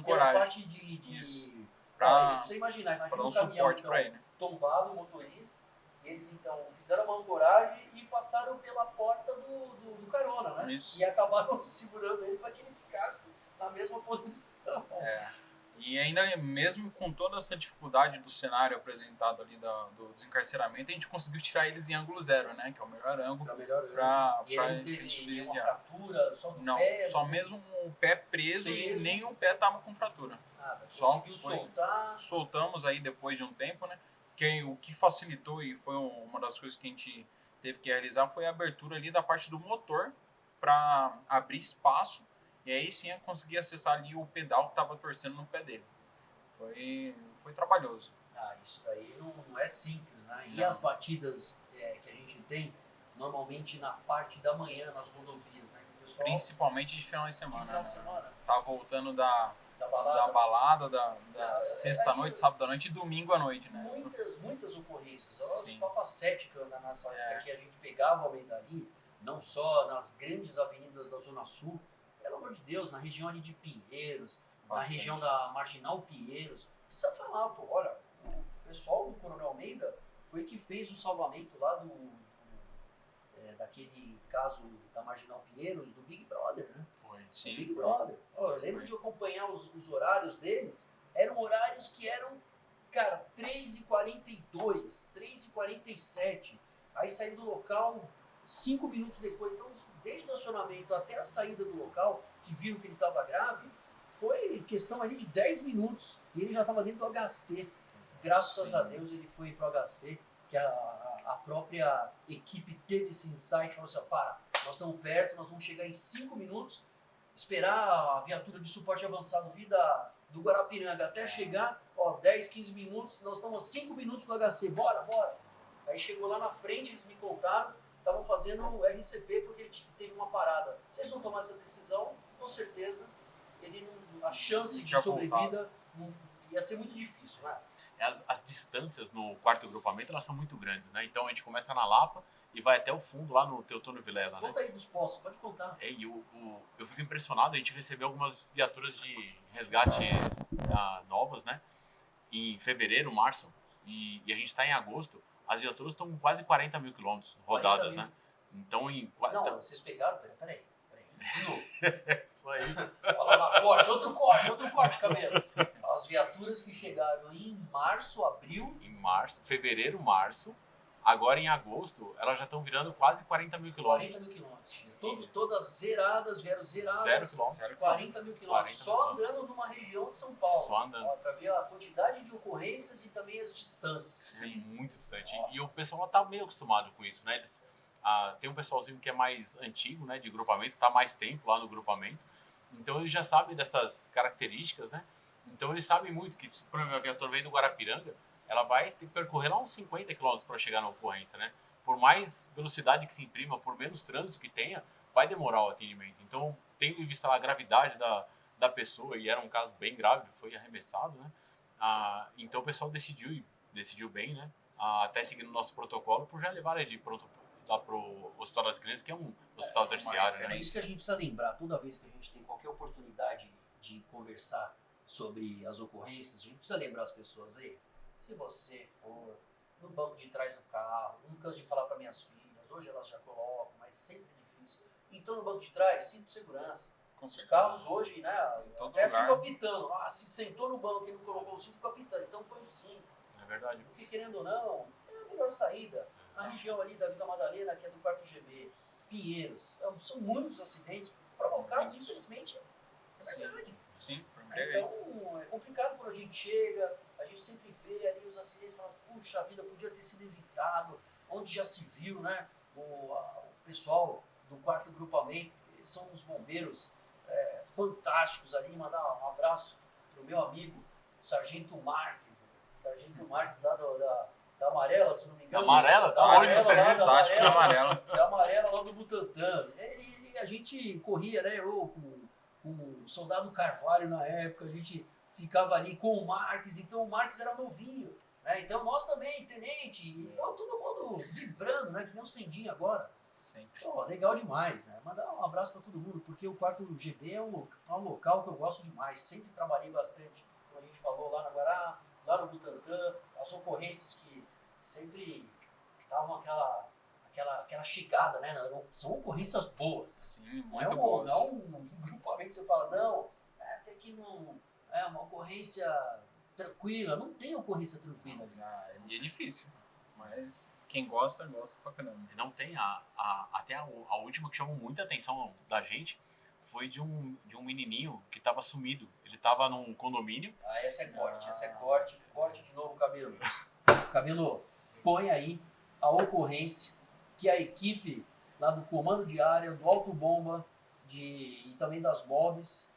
Speaker 1: pela parte de pra você imaginar
Speaker 3: pra dar
Speaker 1: um caminhão então,
Speaker 3: pra ele.
Speaker 1: Tombado, o motorista, e eles então fizeram uma ancoragem e passaram pela porta do carona, né?
Speaker 3: Isso.
Speaker 1: E acabaram segurando ele para que ele ficasse na mesma posição.
Speaker 3: E ainda mesmo com toda essa dificuldade do cenário apresentado ali do desencarceramento, a gente conseguiu tirar eles em ângulo zero, né? Que é o melhor ângulo.
Speaker 1: E ele não teve nenhuma fratura, só do pé?
Speaker 3: Não, só mesmo o pé preso e nem o pé tava com fratura.
Speaker 1: Conseguiu soltar?
Speaker 3: Soltamos aí depois de um tempo, né? O que facilitou e foi uma das coisas que a gente teve que realizar foi a abertura ali da parte do motor para abrir espaço. E aí sim eu consegui acessar ali o pedal que estava torcendo no pé dele. Foi trabalhoso.
Speaker 1: Isso daí não é simples, né? E as batidas que a gente tem, normalmente na parte da manhã, nas rodovias, né? Que o pessoal,
Speaker 3: principalmente de final de semana.
Speaker 1: De final de semana.
Speaker 3: Tá voltando da balada, da sexta-noite, sábado-noite e domingo à noite, né?
Speaker 1: Muitas ocorrências. Os papacete que anda nessa época que a gente pegava ao meio dali, não só nas grandes avenidas da Zona Sul, pelo amor de Deus, na região ali de Pinheiros, na região da Marginal Pinheiros, precisa falar, pô, olha, o pessoal do Coronel Almeida foi que fez o salvamento lá daquele caso da Marginal Pinheiros, do Big Brother, né?
Speaker 3: Foi, sim.
Speaker 1: Big Brother. Eu lembro de acompanhar os horários deles, eram horários que eram, cara, 3h42, 3h47, aí saíram do local 5 minutos depois, então desde o acionamento até a saída do local, que viram que ele estava grave, foi questão ali de 10 minutos, e ele já estava dentro do HC. Graças a Deus ele foi para o HC, que a própria equipe teve esse insight, falou assim, nós estamos perto, nós vamos chegar em 5 minutos, esperar a viatura de suporte avançado vir do Guarapiranga até chegar, 10, 15 minutos, nós estamos a 5 minutos no HC, bora. Aí chegou lá na frente, eles me contaram, estavam fazendo o RCP porque ele teve uma parada. Se eles não tomassem essa decisão, com certeza a chance de sobrevida ia ser muito difícil, né?
Speaker 2: As distâncias no quarto agrupamento, elas são muito grandes, né? Então a gente começa na Lapa e vai até o fundo lá no Teotônio Vilela, né?
Speaker 1: Conta aí dos postos, pode contar.
Speaker 2: Eu fico impressionado, a gente recebeu algumas viaturas de resgate novas, né? Em fevereiro, março, e a gente está em agosto, as viaturas estão com quase 40 mil quilômetros rodadas, né? Então,
Speaker 1: Não, vocês pegaram, peraí.
Speaker 2: Isso aí.
Speaker 1: Olha lá, outro corte, cabelo. As viaturas que chegaram em março, abril...
Speaker 2: Em março, fevereiro, março. Agora em agosto, elas já estão virando quase 40 mil quilômetros.
Speaker 1: 40 mil quilômetros. Todas zeradas, vieram zeradas.
Speaker 2: 0 quilômetros.
Speaker 1: 40 mil quilômetros. Só andando numa região de São Paulo.
Speaker 2: Só andando.
Speaker 1: Para ver a quantidade de ocorrências e também as distâncias.
Speaker 2: Sim, muito distante. E o pessoal está meio acostumado com isso, né? Tem um pessoalzinho que é mais antigo, né? De grupamento, está mais tempo lá no grupamento. Então ele já sabe dessas características, né? Então eles sabem muito que, por exemplo, a viatura vem do Guarapiranga, ela vai ter que percorrer lá uns 50 km para chegar na ocorrência, né? Por mais velocidade que se imprima, por menos trânsito que tenha, vai demorar o atendimento. Então, tendo em vista a gravidade da pessoa, e era um caso bem grave, foi arremessado, né? Então o pessoal decidiu bem, né? Até seguindo o nosso protocolo, por já levar ele de pronto lá pro Hospital das Crianças, que é um hospital terciário, né?
Speaker 1: É isso que a gente precisa lembrar, toda vez que a gente tem qualquer oportunidade de conversar sobre as ocorrências, a gente precisa lembrar as pessoas aí. Se você for no banco de trás do carro, não canso de falar para minhas filhas, hoje elas já colocam, mas sempre é difícil. Então no banco de trás, cinto de segurança. Os carros hoje, né, até ficam apitando. Se sentou no banco e não colocou o cinto, fica apitando. Então põe o cinto.
Speaker 2: É verdade.
Speaker 1: Porque querendo ou não, é a melhor saída. A região ali da Vila Madalena, que é do quarto GB, Pinheiros, são muitos acidentes provocados, infelizmente, é verdade.
Speaker 3: Sim,
Speaker 1: então é complicado quando a gente chega, a gente sempre vê ali os acidentes e fala, puxa, a vida podia ter sido evitado, onde já se viu, né? O pessoal do 4º grupamento, eles são uns bombeiros fantásticos ali, mandar um abraço pro meu amigo, Sargento Marques, lá da Amarela, se não me engano.
Speaker 2: Da Amarela?
Speaker 1: Da Amarela,
Speaker 3: da
Speaker 1: Amarela lá do Butantã. A gente corria, né? Eu com o Soldado Carvalho na época, a gente ficava ali com o Marques, então o Marques era novinho, né? Então nós também, tenente, e, pô, todo mundo vibrando, né? Que nem o Cendinho agora.
Speaker 3: Sempre.
Speaker 1: Pô, legal demais, né? Mandar um abraço para todo mundo, porque o 4º GB é um local que eu gosto demais. Sempre trabalhei bastante, como a gente falou, lá na Guará, lá no Butantã, as ocorrências que sempre davam aquela chegada, né? São ocorrências boas.
Speaker 3: Sim,
Speaker 1: Não é
Speaker 3: muito boas.
Speaker 1: Não é um grupamento que você fala, não, até que não é uma ocorrência tranquila. Não tem ocorrência tranquila ali.
Speaker 3: E é difícil, mas quem gosta, gosta pra caramba.
Speaker 2: Não tem até a última que chamou muita atenção da gente foi de um menininho que estava sumido. Ele estava num condomínio.
Speaker 1: Essa é corte. Corte de novo, Cabelo. Cabelo, põe aí a ocorrência que a equipe lá do comando de área, do Alto Bomba e também das MOBs,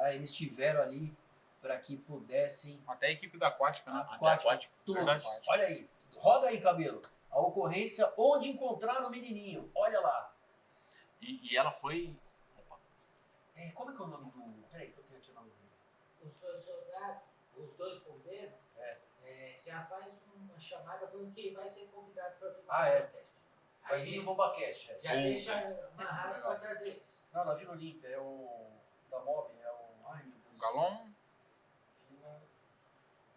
Speaker 1: eles tiveram ali para que pudessem...
Speaker 3: Até a equipe da Aquática, né?
Speaker 1: Aquática, todos. Olha aí, roda aí, Cabelo. A ocorrência onde encontraram o menininho. Olha lá.
Speaker 2: E ela foi... Opa.
Speaker 1: Como é que é o nome do... Peraí que eu tenho aqui o nome dele.
Speaker 4: Os 2 soldados, os 2 bombeiros, já faz uma chamada falando que vai ser convidado para vir no BombaCast.
Speaker 1: Vai vir no BombaCast.
Speaker 4: Já deixa amarrado para trazer eles.
Speaker 1: Não, da Vila Olímpia. É o... Da MOB. É o... Ai, meu Deus.
Speaker 3: O Galon.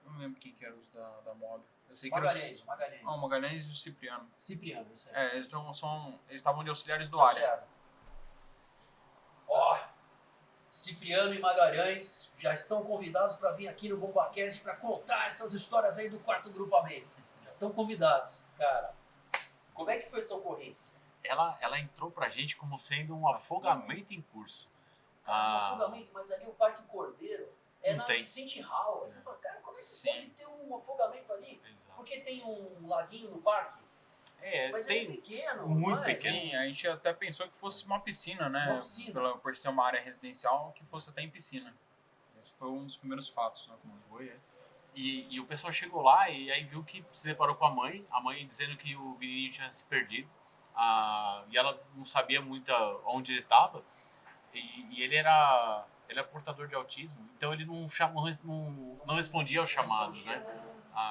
Speaker 3: Eu não lembro quem que era os da moda. Eu sei que
Speaker 1: Magalhães,
Speaker 3: era
Speaker 1: Magalhães.
Speaker 3: o Magalhães e o Cipriano.
Speaker 1: Cipriano, isso aí.
Speaker 3: Eles estavam de auxiliares do área.
Speaker 1: Ó, Cipriano e Magalhães já estão convidados para vir aqui no BombaCast para contar essas histórias aí do 4º grupamento. Já estão convidados. Cara, como é que foi essa ocorrência?
Speaker 2: Ela entrou pra gente como sendo um afogamento em curso.
Speaker 1: Cara, um afogamento, mas ali o Parque Cordeiro
Speaker 2: Não
Speaker 1: na
Speaker 2: tem.
Speaker 1: Vicente Hall. Você fala, cara, como é que
Speaker 3: Sim.
Speaker 1: pode ter um afogamento ali?
Speaker 2: Exato.
Speaker 1: Porque tem um laguinho no parque? Mas
Speaker 2: tem
Speaker 1: ele é pequeno.
Speaker 2: muito
Speaker 1: não é?
Speaker 2: pequeno.
Speaker 3: Sim, a gente até pensou que fosse uma piscina, né?
Speaker 1: Uma piscina.
Speaker 3: Por ser uma área residencial, que fosse até em piscina. Esse foi um dos primeiros fatos, né? Como
Speaker 2: Foi, E o pessoal chegou lá e aí viu que se deparou com a mãe dizendo que o menininho tinha se perdido. E ela não sabia muito onde ele estava. E ele era portador de autismo, então ele não respondia aos chamados, né?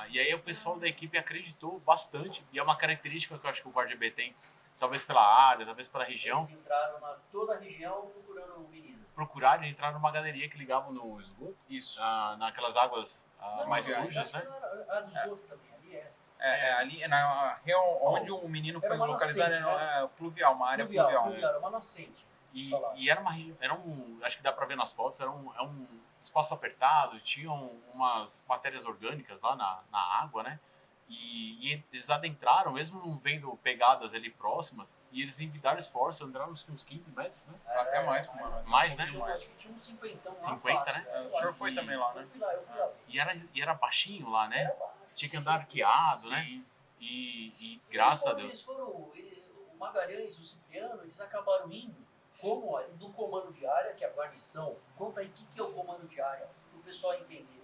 Speaker 2: E aí o pessoal da equipe acreditou bastante, e é uma característica que eu acho que o VAR-GB tem, talvez pela área, talvez pela região.
Speaker 1: Eles entraram toda a região procurando o menino.
Speaker 2: Procuraram e entraram numa galeria que ligava no esgoto,
Speaker 3: Isso.
Speaker 2: naquelas águas mais
Speaker 1: Não,
Speaker 2: sujas, né?
Speaker 1: Do esgoto também, ali
Speaker 3: Ali na região onde o menino foi
Speaker 1: uma
Speaker 3: localizado,
Speaker 1: nascente,
Speaker 3: era pluvial, uma área pluvial.
Speaker 1: Era uma nascente.
Speaker 2: E era um, acho que dá pra ver nas fotos, era um espaço apertado, tinham umas matérias orgânicas lá na água, né? E eles adentraram, mesmo não vendo pegadas ali próximas, e eles envidaram esforço, andaram uns 15 metros, né?
Speaker 3: Até mais,
Speaker 2: Mais, né?
Speaker 1: Acho que tinha uns 50,
Speaker 2: 50, né?
Speaker 3: O senhor foi também lá, né?
Speaker 1: Eu fui lá ver.
Speaker 2: E era baixinho lá, né?
Speaker 1: Era baixo,
Speaker 2: Tinha que andar arqueado,
Speaker 3: Sim.
Speaker 2: né? E graças a Deus.
Speaker 1: O Magalhães e o Cipriano, eles acabaram indo como ali do comando de área, que é a guarnição. Conta aí o que é o comando de área, para o pessoal entender.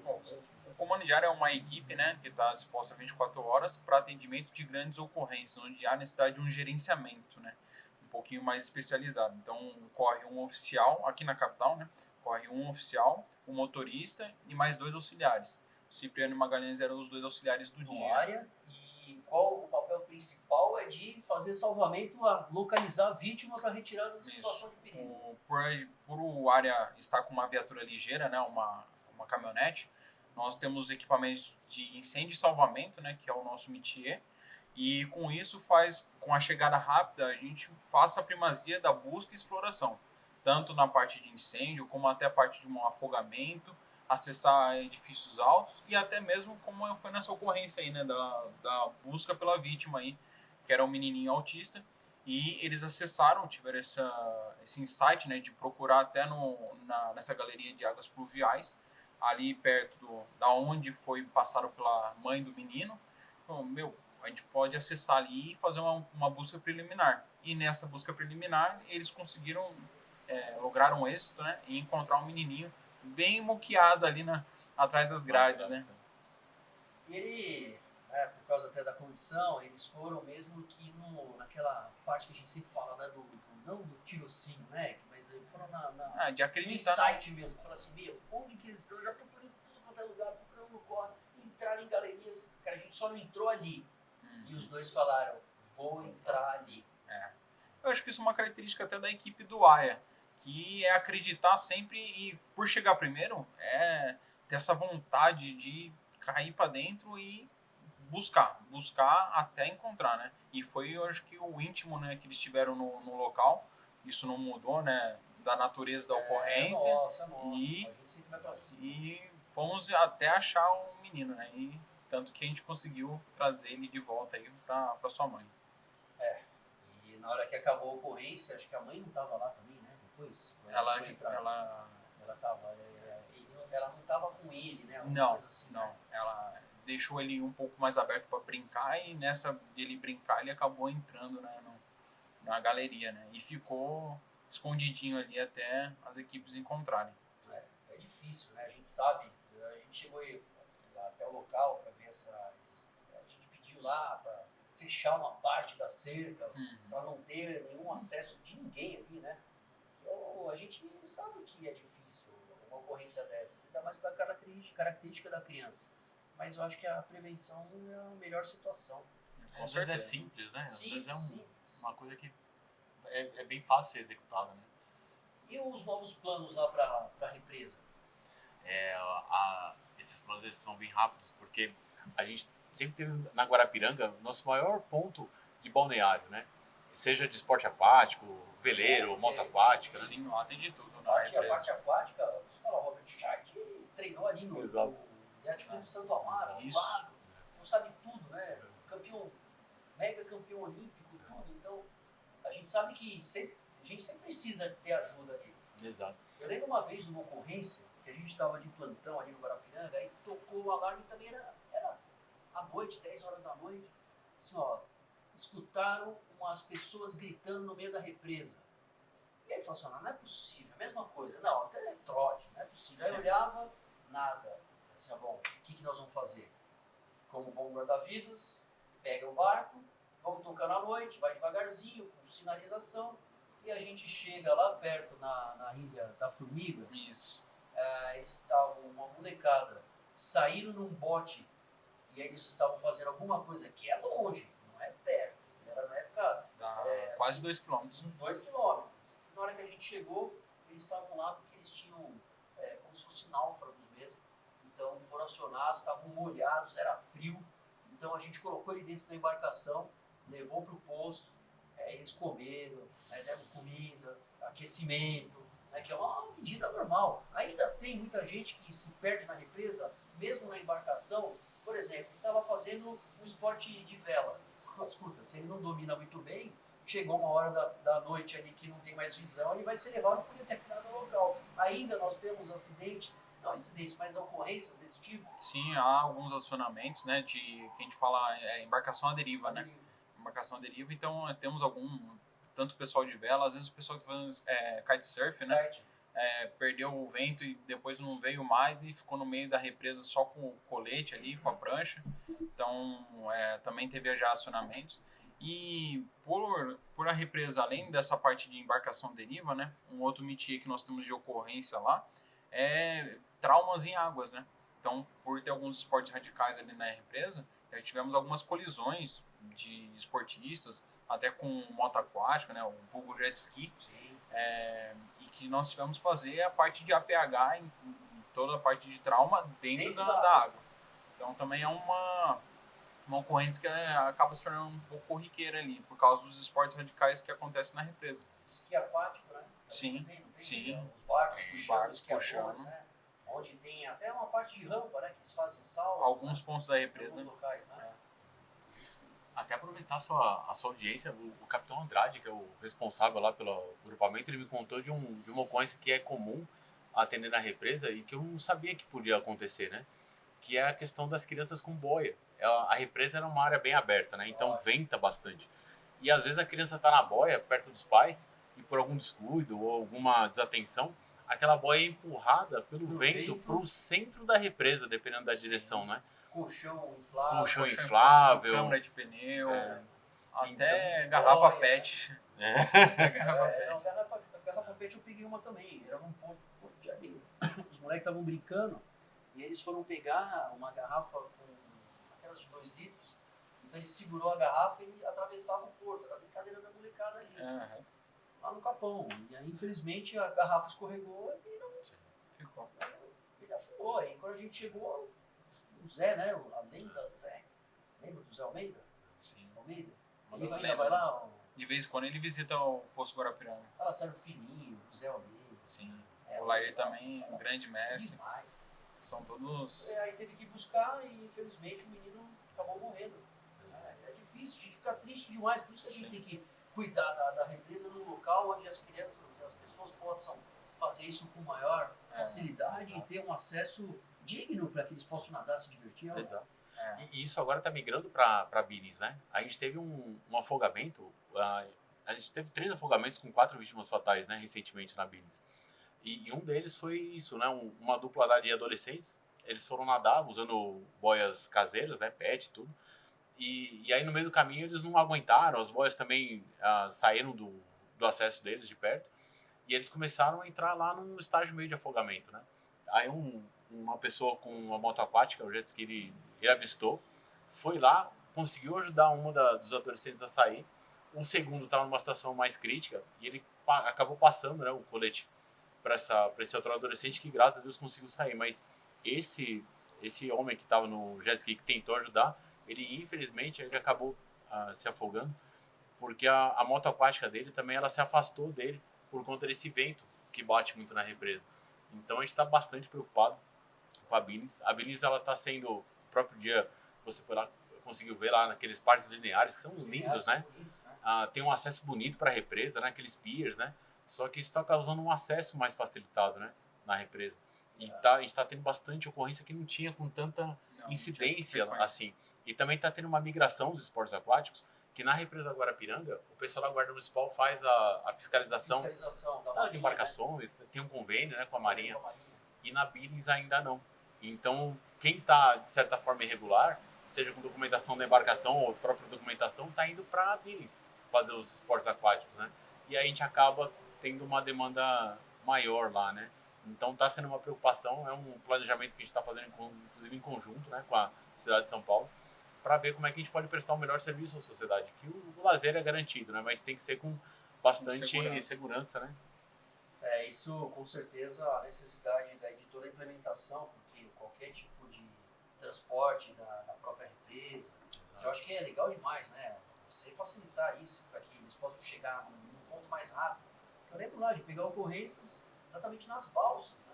Speaker 3: O comando de área é uma equipe, né, que está disposta 24 horas para atendimento de grandes ocorrências, onde há necessidade de um gerenciamento, né, um pouquinho mais especializado. Então, corre um oficial, aqui na capital, né, corre um oficial, um motorista e mais 2 auxiliares. O Cipriano e Magalhães eram os 2 auxiliares do dia.
Speaker 1: Área, e qual o papel principal é de fazer salvamento, a localizar a vítima para retirada da situação de perigo.
Speaker 3: Por o área estar com uma viatura ligeira, né, uma caminhonete, nós temos equipamentos de incêndio e salvamento, né, que é o nosso métier, e com isso com a chegada rápida, a gente faça a primazia da busca e exploração, tanto na parte de incêndio, como até a parte de um afogamento, acessar edifícios altos, e até mesmo como foi nessa ocorrência aí, né, da busca pela vítima aí, que era um menininho autista, e eles acessaram, tiveram esse insight, né, de procurar até nessa galeria de águas pluviais, ali perto da onde foi passado pela mãe do menino. Então, a gente pode acessar ali e fazer uma busca preliminar. E nessa busca preliminar, eles conseguiram, lograram êxito, né, em encontrar um menininho bem muqueado ali atrás das grades, né?
Speaker 1: E ele, por causa até da condição, eles foram mesmo que naquela parte que a gente sempre fala, né, não do tirocínio, né, mas eles foram
Speaker 3: de acreditar,
Speaker 1: no insight mesmo. Fala assim, onde que eles estão? Eu já procurei tudo quanto é lugar, procurando no corre, entraram em galerias, cara, a gente só não entrou ali. E os dois falaram, vou entrar ali.
Speaker 3: Eu acho que isso é uma característica até da equipe do AIA, que é acreditar sempre e, por chegar primeiro, ter essa vontade de cair para dentro e buscar até encontrar, né? E foi, eu acho que o íntimo, né, que eles tiveram no local. Isso não mudou, né, da natureza da ocorrência.
Speaker 1: Nossa, a gente sempre vai pra cima.
Speaker 3: E fomos até achar o menino, né? E tanto que a gente conseguiu trazer ele de volta aí para sua mãe.
Speaker 1: E na hora que acabou a ocorrência, acho que a mãe não estava lá também, né? Depois.
Speaker 3: Ela
Speaker 1: tava. Ela não estava com ele, né?
Speaker 3: Não,
Speaker 1: coisa assim,
Speaker 3: não.
Speaker 1: Né?
Speaker 3: Ela deixou ele um pouco mais aberto para brincar e nessa dele brincar ele acabou entrando, né, na galeria, né? E ficou escondidinho ali até as equipes encontrarem.
Speaker 1: É difícil, né? A gente sabe. A gente chegou lá até o local para ver a gente pediu lá para fechar uma parte da cerca para não ter nenhum acesso de ninguém ali, né? A gente sabe que é difícil uma ocorrência dessas, ainda mais para a característica da criança. Mas eu acho que a prevenção é a melhor situação.
Speaker 2: Às vezes é simples, né? Às vezes é uma coisa que é bem fácil de ser executada, né?
Speaker 1: E os novos planos lá para a represa?
Speaker 2: Esses planos eles estão bem rápidos, porque a gente sempre teve na Guarapiranga o nosso maior ponto de balneário, né? Seja de esporte aquático, veleiro, moto aquática. Né?
Speaker 3: Sim, lá tem de tudo.
Speaker 1: A parte aquática, você fala, o Robert Scheidt treinou ali no Yacht Club de Santo Amaro, no lago, então sabe tudo, né? Mega campeão olímpico, tudo. Então, a gente sabe que a gente sempre precisa ter ajuda ali.
Speaker 2: Exato.
Speaker 1: Eu lembro uma vez numa ocorrência, que a gente estava de plantão ali no Guarapiranga, aí tocou o alarme também, era à noite, 10 horas da noite, assim, escutaram umas pessoas gritando no meio da represa. E aí falou assim, não é possível, a mesma coisa, não, até é trote, não é possível. Aí eu olhava, nada. Assim, bom, o que nós vamos fazer? Como bom guarda-vidas, pega o barco, vamos tocando à noite, vai devagarzinho, com sinalização, e a gente chega lá perto, na Ilha da Formiga.
Speaker 3: Isso.
Speaker 1: Estavam uma molecada, saíram num bote, e aí eles estavam fazendo alguma coisa que é longe, não é perto. Era na época...
Speaker 3: quase 2 quilômetros.
Speaker 1: Uns 2 quilômetros. Na hora que a gente chegou, eles estavam lá porque eles tinham como se fossem náufragos mesmo. Então foram acionados, estavam molhados, era frio. Então a gente colocou ele dentro da embarcação, levou para o posto, eles comeram, deram comida, aquecimento, que é uma medida normal. Ainda tem muita gente que se perde na represa, mesmo na embarcação. Por exemplo, estava fazendo um esporte de vela. Escuta, se ele não domina muito bem, chegou uma hora da noite ali que não tem mais visão, ele vai ser levado para um determinado local. Ainda nós temos não acidentes, mas ocorrências desse tipo.
Speaker 3: Sim, há alguns acionamentos, né, que a gente fala embarcação à deriva, né? Embarcação à deriva, então temos tanto pessoal de vela, às vezes o pessoal que está fazendo kitesurf, né? Perdeu o vento e depois não veio mais e ficou no meio da represa só com o colete ali, com a prancha. Então, também teve já acionamentos. E por a represa, além dessa parte de embarcação deriva, né, um outro métier que nós temos de ocorrência lá é traumas em águas, né? Então, por ter alguns esportes radicais ali na represa, já tivemos algumas colisões de esportistas, até com moto aquática, né, o vulgo jet ski.
Speaker 1: Sim.
Speaker 3: E que nós tivemos que fazer a parte de APH em toda a parte de trauma dentro da água. Então, também é uma ocorrência que acaba se tornando um pouco corriqueira ali, por causa dos esportes radicais que acontecem na represa.
Speaker 1: Esqui aquático, né?
Speaker 3: Sim,
Speaker 1: não tem,
Speaker 3: sim.
Speaker 1: Os barcos puxando, né? Onde tem até uma parte de rampa, né? Que eles fazem salto.
Speaker 3: Alguns pontos da represa.
Speaker 1: Alguns locais, né?
Speaker 2: Até aproveitar a sua audiência, o Capitão Andrade, que é o responsável lá pelo grupamento, ele me contou de uma ocorrência que é comum atendendo a represa e que eu não sabia que podia acontecer, né? Que é a questão das crianças com boia. A represa era uma área bem aberta, né? Então venta bastante. E às vezes a criança está na boia, perto dos pais, e por algum descuido ou alguma desatenção, aquela boia é empurrada pelo vento para o centro da represa, dependendo da direção, né?
Speaker 1: Colchão
Speaker 2: inflável,
Speaker 3: câmara de pneu, até
Speaker 1: então,
Speaker 3: garrafa
Speaker 1: boia,
Speaker 3: PET.
Speaker 1: Garrafa PET eu peguei uma também, era num ponto de areia. Os moleques estavam brincando e eles foram pegar uma garrafa com aquelas de 2 litros. Então ele segurou a garrafa e ele atravessava o porto, era a brincadeira da molecada ali, lá no Capão. E aí, infelizmente, a garrafa escorregou e não
Speaker 3: ficou.
Speaker 1: Ele afundou. E quando a gente chegou, o Zé, né? A lenda Zé. Lembra do Zé Almeida?
Speaker 3: Sim.
Speaker 1: Almeida? Ele ainda vai lá.
Speaker 3: De vez em quando ele visita o Poço Guarapiranga.
Speaker 1: Fala sério, Fininho, o Zé Almeida.
Speaker 3: Sim. O Lair também, um grande mestre.
Speaker 1: Demais.
Speaker 3: São todos.
Speaker 1: Aí teve que ir buscar e infelizmente o menino acabou morrendo. É difícil, a gente fica triste demais, por isso que a gente tem que cuidar da represa no local onde as crianças e as pessoas possam fazer isso com maior facilidade e ter um acesso digno para que eles possam nadar, se divertir.
Speaker 2: Exato. E isso agora está migrando para Bines, né? A gente teve um afogamento, a gente teve 3 afogamentos com 4 vítimas fatais, né, recentemente na Bines. E um deles foi isso, né? Uma dupla lá de adolescentes, eles foram nadar usando boias caseiras, né, PET e tudo. E aí no meio do caminho eles não aguentaram, as boias também saíram do acesso deles de perto. E eles começaram a entrar lá num estágio meio de afogamento, né? Aí uma pessoa com uma moto aquática, o jet ski, ele avistou, foi lá, conseguiu ajudar dos adolescentes a sair. O segundo estava numa situação mais crítica e ele acabou passando, né, o colete para esse outro adolescente que, graças a Deus, conseguiu sair. Mas esse homem que estava no jet ski, que tentou ajudar, ele infelizmente ele acabou se afogando, porque a moto aquática dele também ela se afastou dele por conta desse vento que bate muito na represa. Então a gente está bastante preocupado com a Bines. A Bines ela está sendo, o próprio dia você foi lá, conseguiu ver lá naqueles parques lineares que são lindos, né? Tem um acesso bonito para a represa, né? Aqueles piers, né? Só que isso está causando um acesso mais facilitado, né, na represa. E a gente está tendo bastante ocorrência que não tinha com tanta incidência assim. E também está tendo uma migração dos esportes aquáticos, que na represa Guarapiranga, o pessoal da Guarda Municipal faz a fiscalização das embarcações, né? Tem um convênio, né, com a Marinha, e na Bines ainda não. Então, quem está, de certa forma, irregular, seja com documentação da embarcação ou própria documentação, está indo para a Bines fazer os esportes aquáticos, né? E aí a gente acaba tendo uma demanda maior lá, né? Então está sendo uma preocupação, é um planejamento que a gente está fazendo, inclusive em conjunto, né, com a cidade de São Paulo, para ver como é que a gente pode prestar um melhor serviço à sociedade. Que o lazer é garantido, né? Mas tem que ser com bastante segurança, né?
Speaker 1: Isso com certeza a necessidade de toda a implementação, porque qualquer tipo de transporte da própria represa, que eu acho que é legal demais, né? Você facilitar isso para que eles possam chegar num ponto mais rápido. Eu lembro lá de pegar ocorrências exatamente nas balsas, né?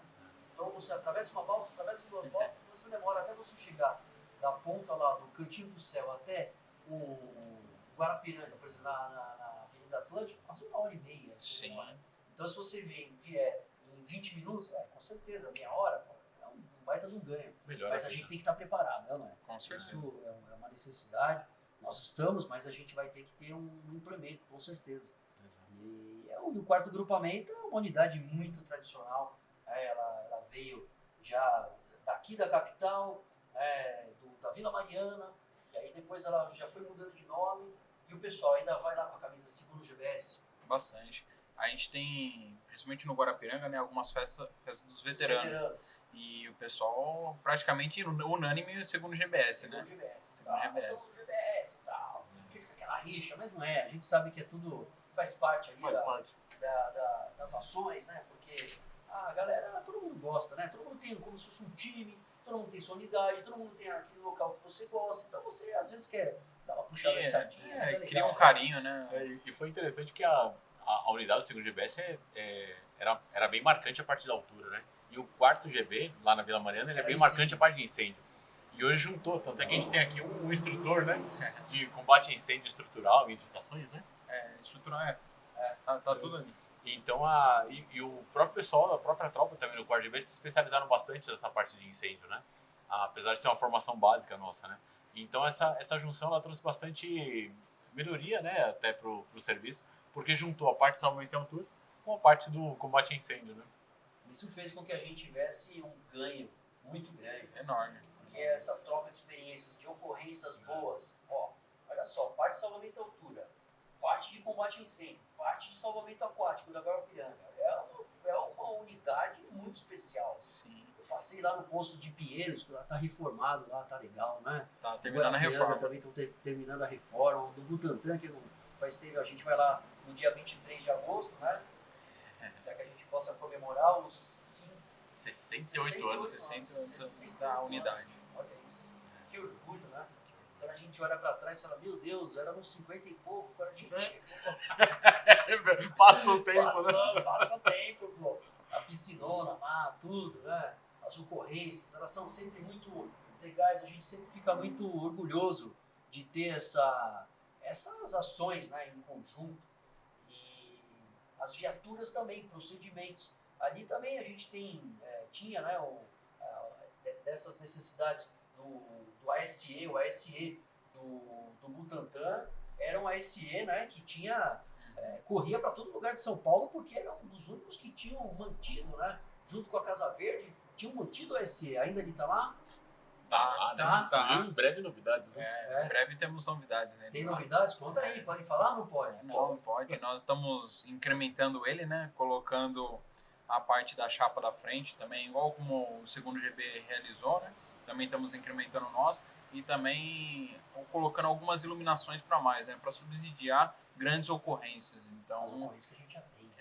Speaker 1: Então você atravessa uma balsa, atravessa 2 balsas, então você demora até você chegar da ponta lá do Cantinho do Céu até o Guarapiranga, por exemplo, na Avenida Atlântica, quase 1h30.
Speaker 3: Sim.
Speaker 1: Né? Então se você vier em 20 minutos, com certeza, meia hora, é um baita de um ganho. Mas a gente tem que estar preparado, não é?
Speaker 3: Com certeza.
Speaker 1: Isso é uma necessidade. Nós estamos, mas a gente vai ter que ter um implemento, com certeza. E o quarto grupamento é uma unidade muito tradicional. Ela veio já daqui da capital, da Vila Mariana, e aí depois ela já foi mudando de nome, e o pessoal ainda vai lá com a camisa Seguro GBS.
Speaker 3: Bastante. A gente tem, principalmente no Guarapiranga, né, algumas festas dos veteranos. E o pessoal praticamente unânime segundo GBS, né?
Speaker 1: Segundo GBS. Segundo GBS e tal. Porque fica aquela rixa, mas não é. A gente sabe que é tudo, faz parte ali das ações, né? Porque a galera, todo mundo gosta, né? Todo mundo tem como se fosse um time, todo mundo tem sua unidade, todo mundo tem aquele local que você gosta. Então você às vezes quer dar uma puxada de sardinha, mas é legal.
Speaker 3: Cria um carinho, né?
Speaker 2: E foi interessante que a unidade do segundo GBS era bem marcante a parte da altura, né? E o quarto GB, lá na Vila Mariana, ele é bem marcante a parte de incêndio. E hoje juntou, tanto é que a gente tem aqui um instrutor, né? De combate a incêndio estrutural, em edificações, né?
Speaker 3: Estrutural tá tudo ali.
Speaker 2: Então, e o próprio pessoal, a própria tropa também no Corpo de Bombeiros se especializaram bastante nessa parte de incêndio, né? Apesar de ser uma formação básica nossa, né? Então, essa junção, ela trouxe bastante melhoria, né? Até pro serviço, porque juntou a parte de salvamento em altura com a parte do combate a incêndio, né?
Speaker 1: Isso fez com que a gente tivesse um ganho muito grande.
Speaker 3: Enorme.
Speaker 1: Porque essa troca de experiências, de ocorrências boas, ó, olha só, parte de salvamento à altura, parte de combate a incêndio, parte de salvamento aquático da Guarapiranga. É uma unidade muito especial.
Speaker 3: Sim.
Speaker 1: Eu passei lá no posto de Pinheiros, que lá tá reformado, lá tá legal, né?
Speaker 3: Tá terminando a reforma.
Speaker 1: Também estão terminando a reforma. Do Butantã, que faz tempo, a gente vai lá no dia 23 de agosto, né? Para que a gente possa comemorar os
Speaker 2: 68 anos.
Speaker 3: 68 anos da unidade.
Speaker 1: Olha isso. Que orgulho, né? Quando a gente olha pra trás e fala, meu Deus, éramos 50 e pouco, quando a gente chegou.
Speaker 2: Passa o tempo, né?
Speaker 1: Passa o tempo, pô. A piscinona lá, tudo, né? As ocorrências, elas são sempre muito legais, a gente sempre fica muito orgulhoso de ter essas ações, né, em conjunto. E as viaturas também, procedimentos. Ali também a gente tinha, né, dessas necessidades do ASE, o ASE do Butantã, era um ASE, né, que corria para todo lugar de São Paulo, porque era um dos únicos que tinham mantido, né, junto com a Casa Verde, tinham mantido o ASE. Ainda ele está lá?
Speaker 2: Tá. Em breve novidades, né?
Speaker 3: Em breve temos novidades, né?
Speaker 1: Tem novidades? Conta aí, pode falar ou não pode?
Speaker 3: Não, pode. Nós estamos incrementando ele, né, colocando a parte da chapa da frente também, igual como o segundo GB realizou, né? Também estamos incrementando nós e também colocando algumas iluminações para mais, né? Para subsidiar grandes ocorrências. Então,
Speaker 1: as ocorrências que a gente já tem.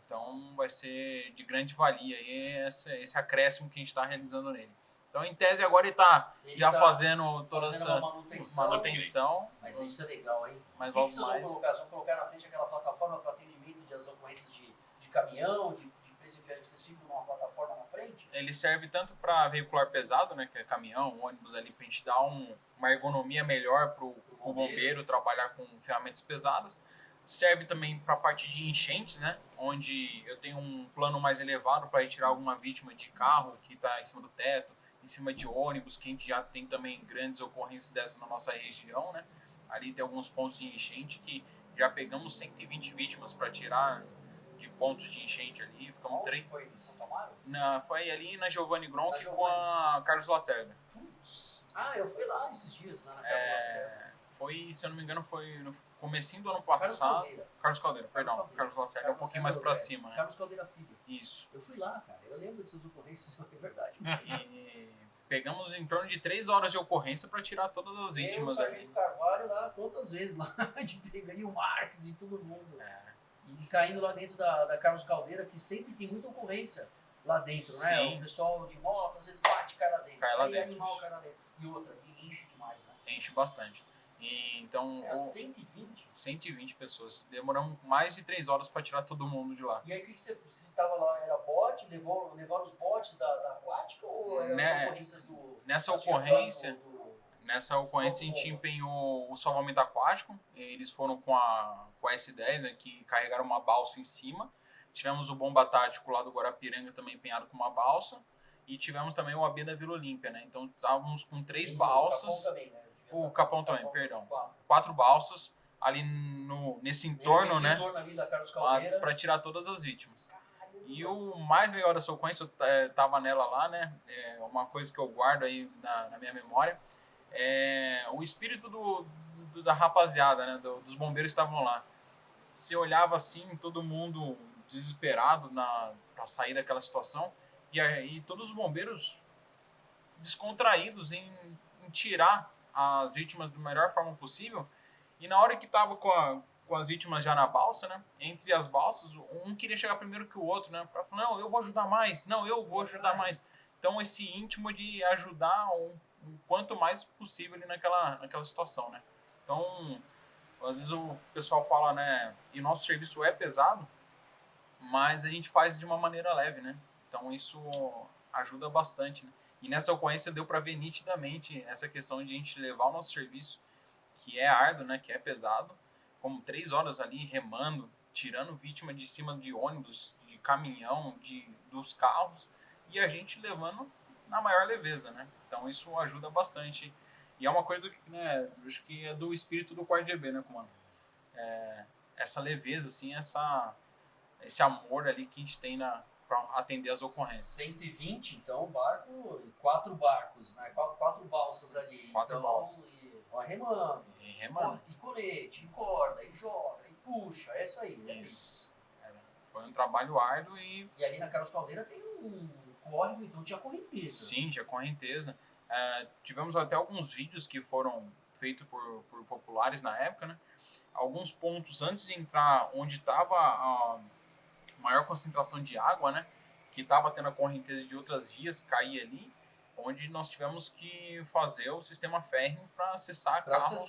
Speaker 3: Então vai ser de grande valia aí esse acréscimo que a gente está realizando nele. Então, em tese, agora ele está já fazendo toda essa manutenção.
Speaker 1: Mas isso é legal, hein?
Speaker 3: Mas
Speaker 1: o que vocês vão colocar? Vocês vão colocar na frente aquela plataforma para atendimento das ocorrências de caminhão, de preço de ferro, que vocês ficam numa plataforma na frente?
Speaker 3: Ele serve tanto para veicular pesado, né, que é caminhão, ônibus ali, para a gente dar uma ergonomia melhor para o bombeiro trabalhar com ferramentas pesadas. Serve também para a parte de enchentes, né, onde eu tenho um plano mais elevado para retirar alguma vítima de carro que está em cima do teto, em cima de ônibus, que a gente já tem também grandes ocorrências dessas na nossa região, né. Ali tem alguns pontos de enchente que já pegamos 120 vítimas para tirar de pontos de enchente ali. Ficamos
Speaker 1: Onde foi? Em Santo Amaro?
Speaker 3: Foi ali na Giovanni Gronk com a Carlos Lacerda.
Speaker 1: Eu fui lá esses dias, lá na Carlos Lacerda.
Speaker 3: Foi, se eu não me engano, foi no comecinho do ano passado. Carlos Caldeira, perdão. Carlos Lacerda é um pouquinho mais pra cima, né?
Speaker 1: Carlos Caldeira Filho.
Speaker 3: Isso.
Speaker 1: Eu fui lá, cara. Eu lembro dessas ocorrências, é verdade.
Speaker 3: E pegamos em torno de 3 horas de ocorrência para tirar todas as vítimas ali.
Speaker 1: O Sargento Carvalho lá, quantas vezes lá, de pegando o Marques e todo mundo. E caindo lá dentro da Carlos Caldeira, que sempre tem muita ocorrência lá dentro, né? O pessoal de moto, às vezes bate e cai lá dentro. Animal cai lá dentro. E outra, enche demais, né?
Speaker 3: Enche bastante. E, então,
Speaker 1: 120?
Speaker 3: 120 pessoas. Demoramos mais de 3 horas para tirar todo mundo de lá.
Speaker 1: E aí, o que você estava lá? Era bote? Levaram os botes da aquática ou eram as ocorrências do...
Speaker 3: Nessa ocorrência, a gente empenhou o salvamento aquático. Eles foram com a S10, né, que carregaram uma balsa em cima. Tivemos o bomba tático lá do Guarapiranga também empenhado com uma balsa. E tivemos também o AB da Vila Olímpia, né? Então, estávamos com 3 balsas. O Capão também, perdão. 4 balsas ali nesse entorno, né?
Speaker 1: Entorno ali da Carlos Caldeira.
Speaker 3: Para tirar todas as vítimas. E o mais legal dessa ocorrência, eu tava nela lá, né? Uma coisa que eu guardo aí na minha memória. O espírito da rapaziada, né? Dos bombeiros que estavam lá. Você olhava assim, todo mundo desesperado para sair daquela situação. E todos os bombeiros descontraídos em tirar as vítimas da melhor forma possível. E na hora que tava com as vítimas já na balsa, né? Entre as balsas, um queria chegar primeiro que o outro, né? Pra falar, não, eu vou ajudar mais. Não, eu vou ajudar mais. Então, esse íntimo de ajudar o quanto mais possível ali naquela situação, né? Então, às vezes o pessoal fala, né? E nosso serviço é pesado, mas a gente faz de uma maneira leve, né? Então, isso ajuda bastante, né? E nessa ocorrência deu para ver nitidamente essa questão de a gente levar o nosso serviço, que é árduo, né, que é pesado, como 3 horas ali remando, tirando vítima de cima de ônibus, de caminhão, dos carros, e a gente levando na maior leveza, né? Então isso ajuda bastante. E é uma coisa que, né, acho que é do espírito do 4GB, né, comando? Essa leveza, assim, esse amor ali que a gente tem para atender as ocorrências.
Speaker 1: 120, então, barco, 4 barcos, né? 4 balsas ali.
Speaker 3: 4
Speaker 1: então,
Speaker 3: balsas.
Speaker 1: E vai remando.
Speaker 3: E remando.
Speaker 1: E colete, e corda, e joga, e puxa, é isso aí.
Speaker 3: Isso. Foi um trabalho árduo
Speaker 1: E ali na Carlos Caldeira tem um córrego, então tinha correnteza.
Speaker 3: Sim, tinha correnteza. Tivemos até alguns vídeos que foram feitos por populares na época, né? Alguns pontos antes de entrar onde estava a maior concentração de água, né? Que estava tendo a correnteza de outras vias, cair ali, onde nós tivemos que fazer o sistema férreo para acessar carros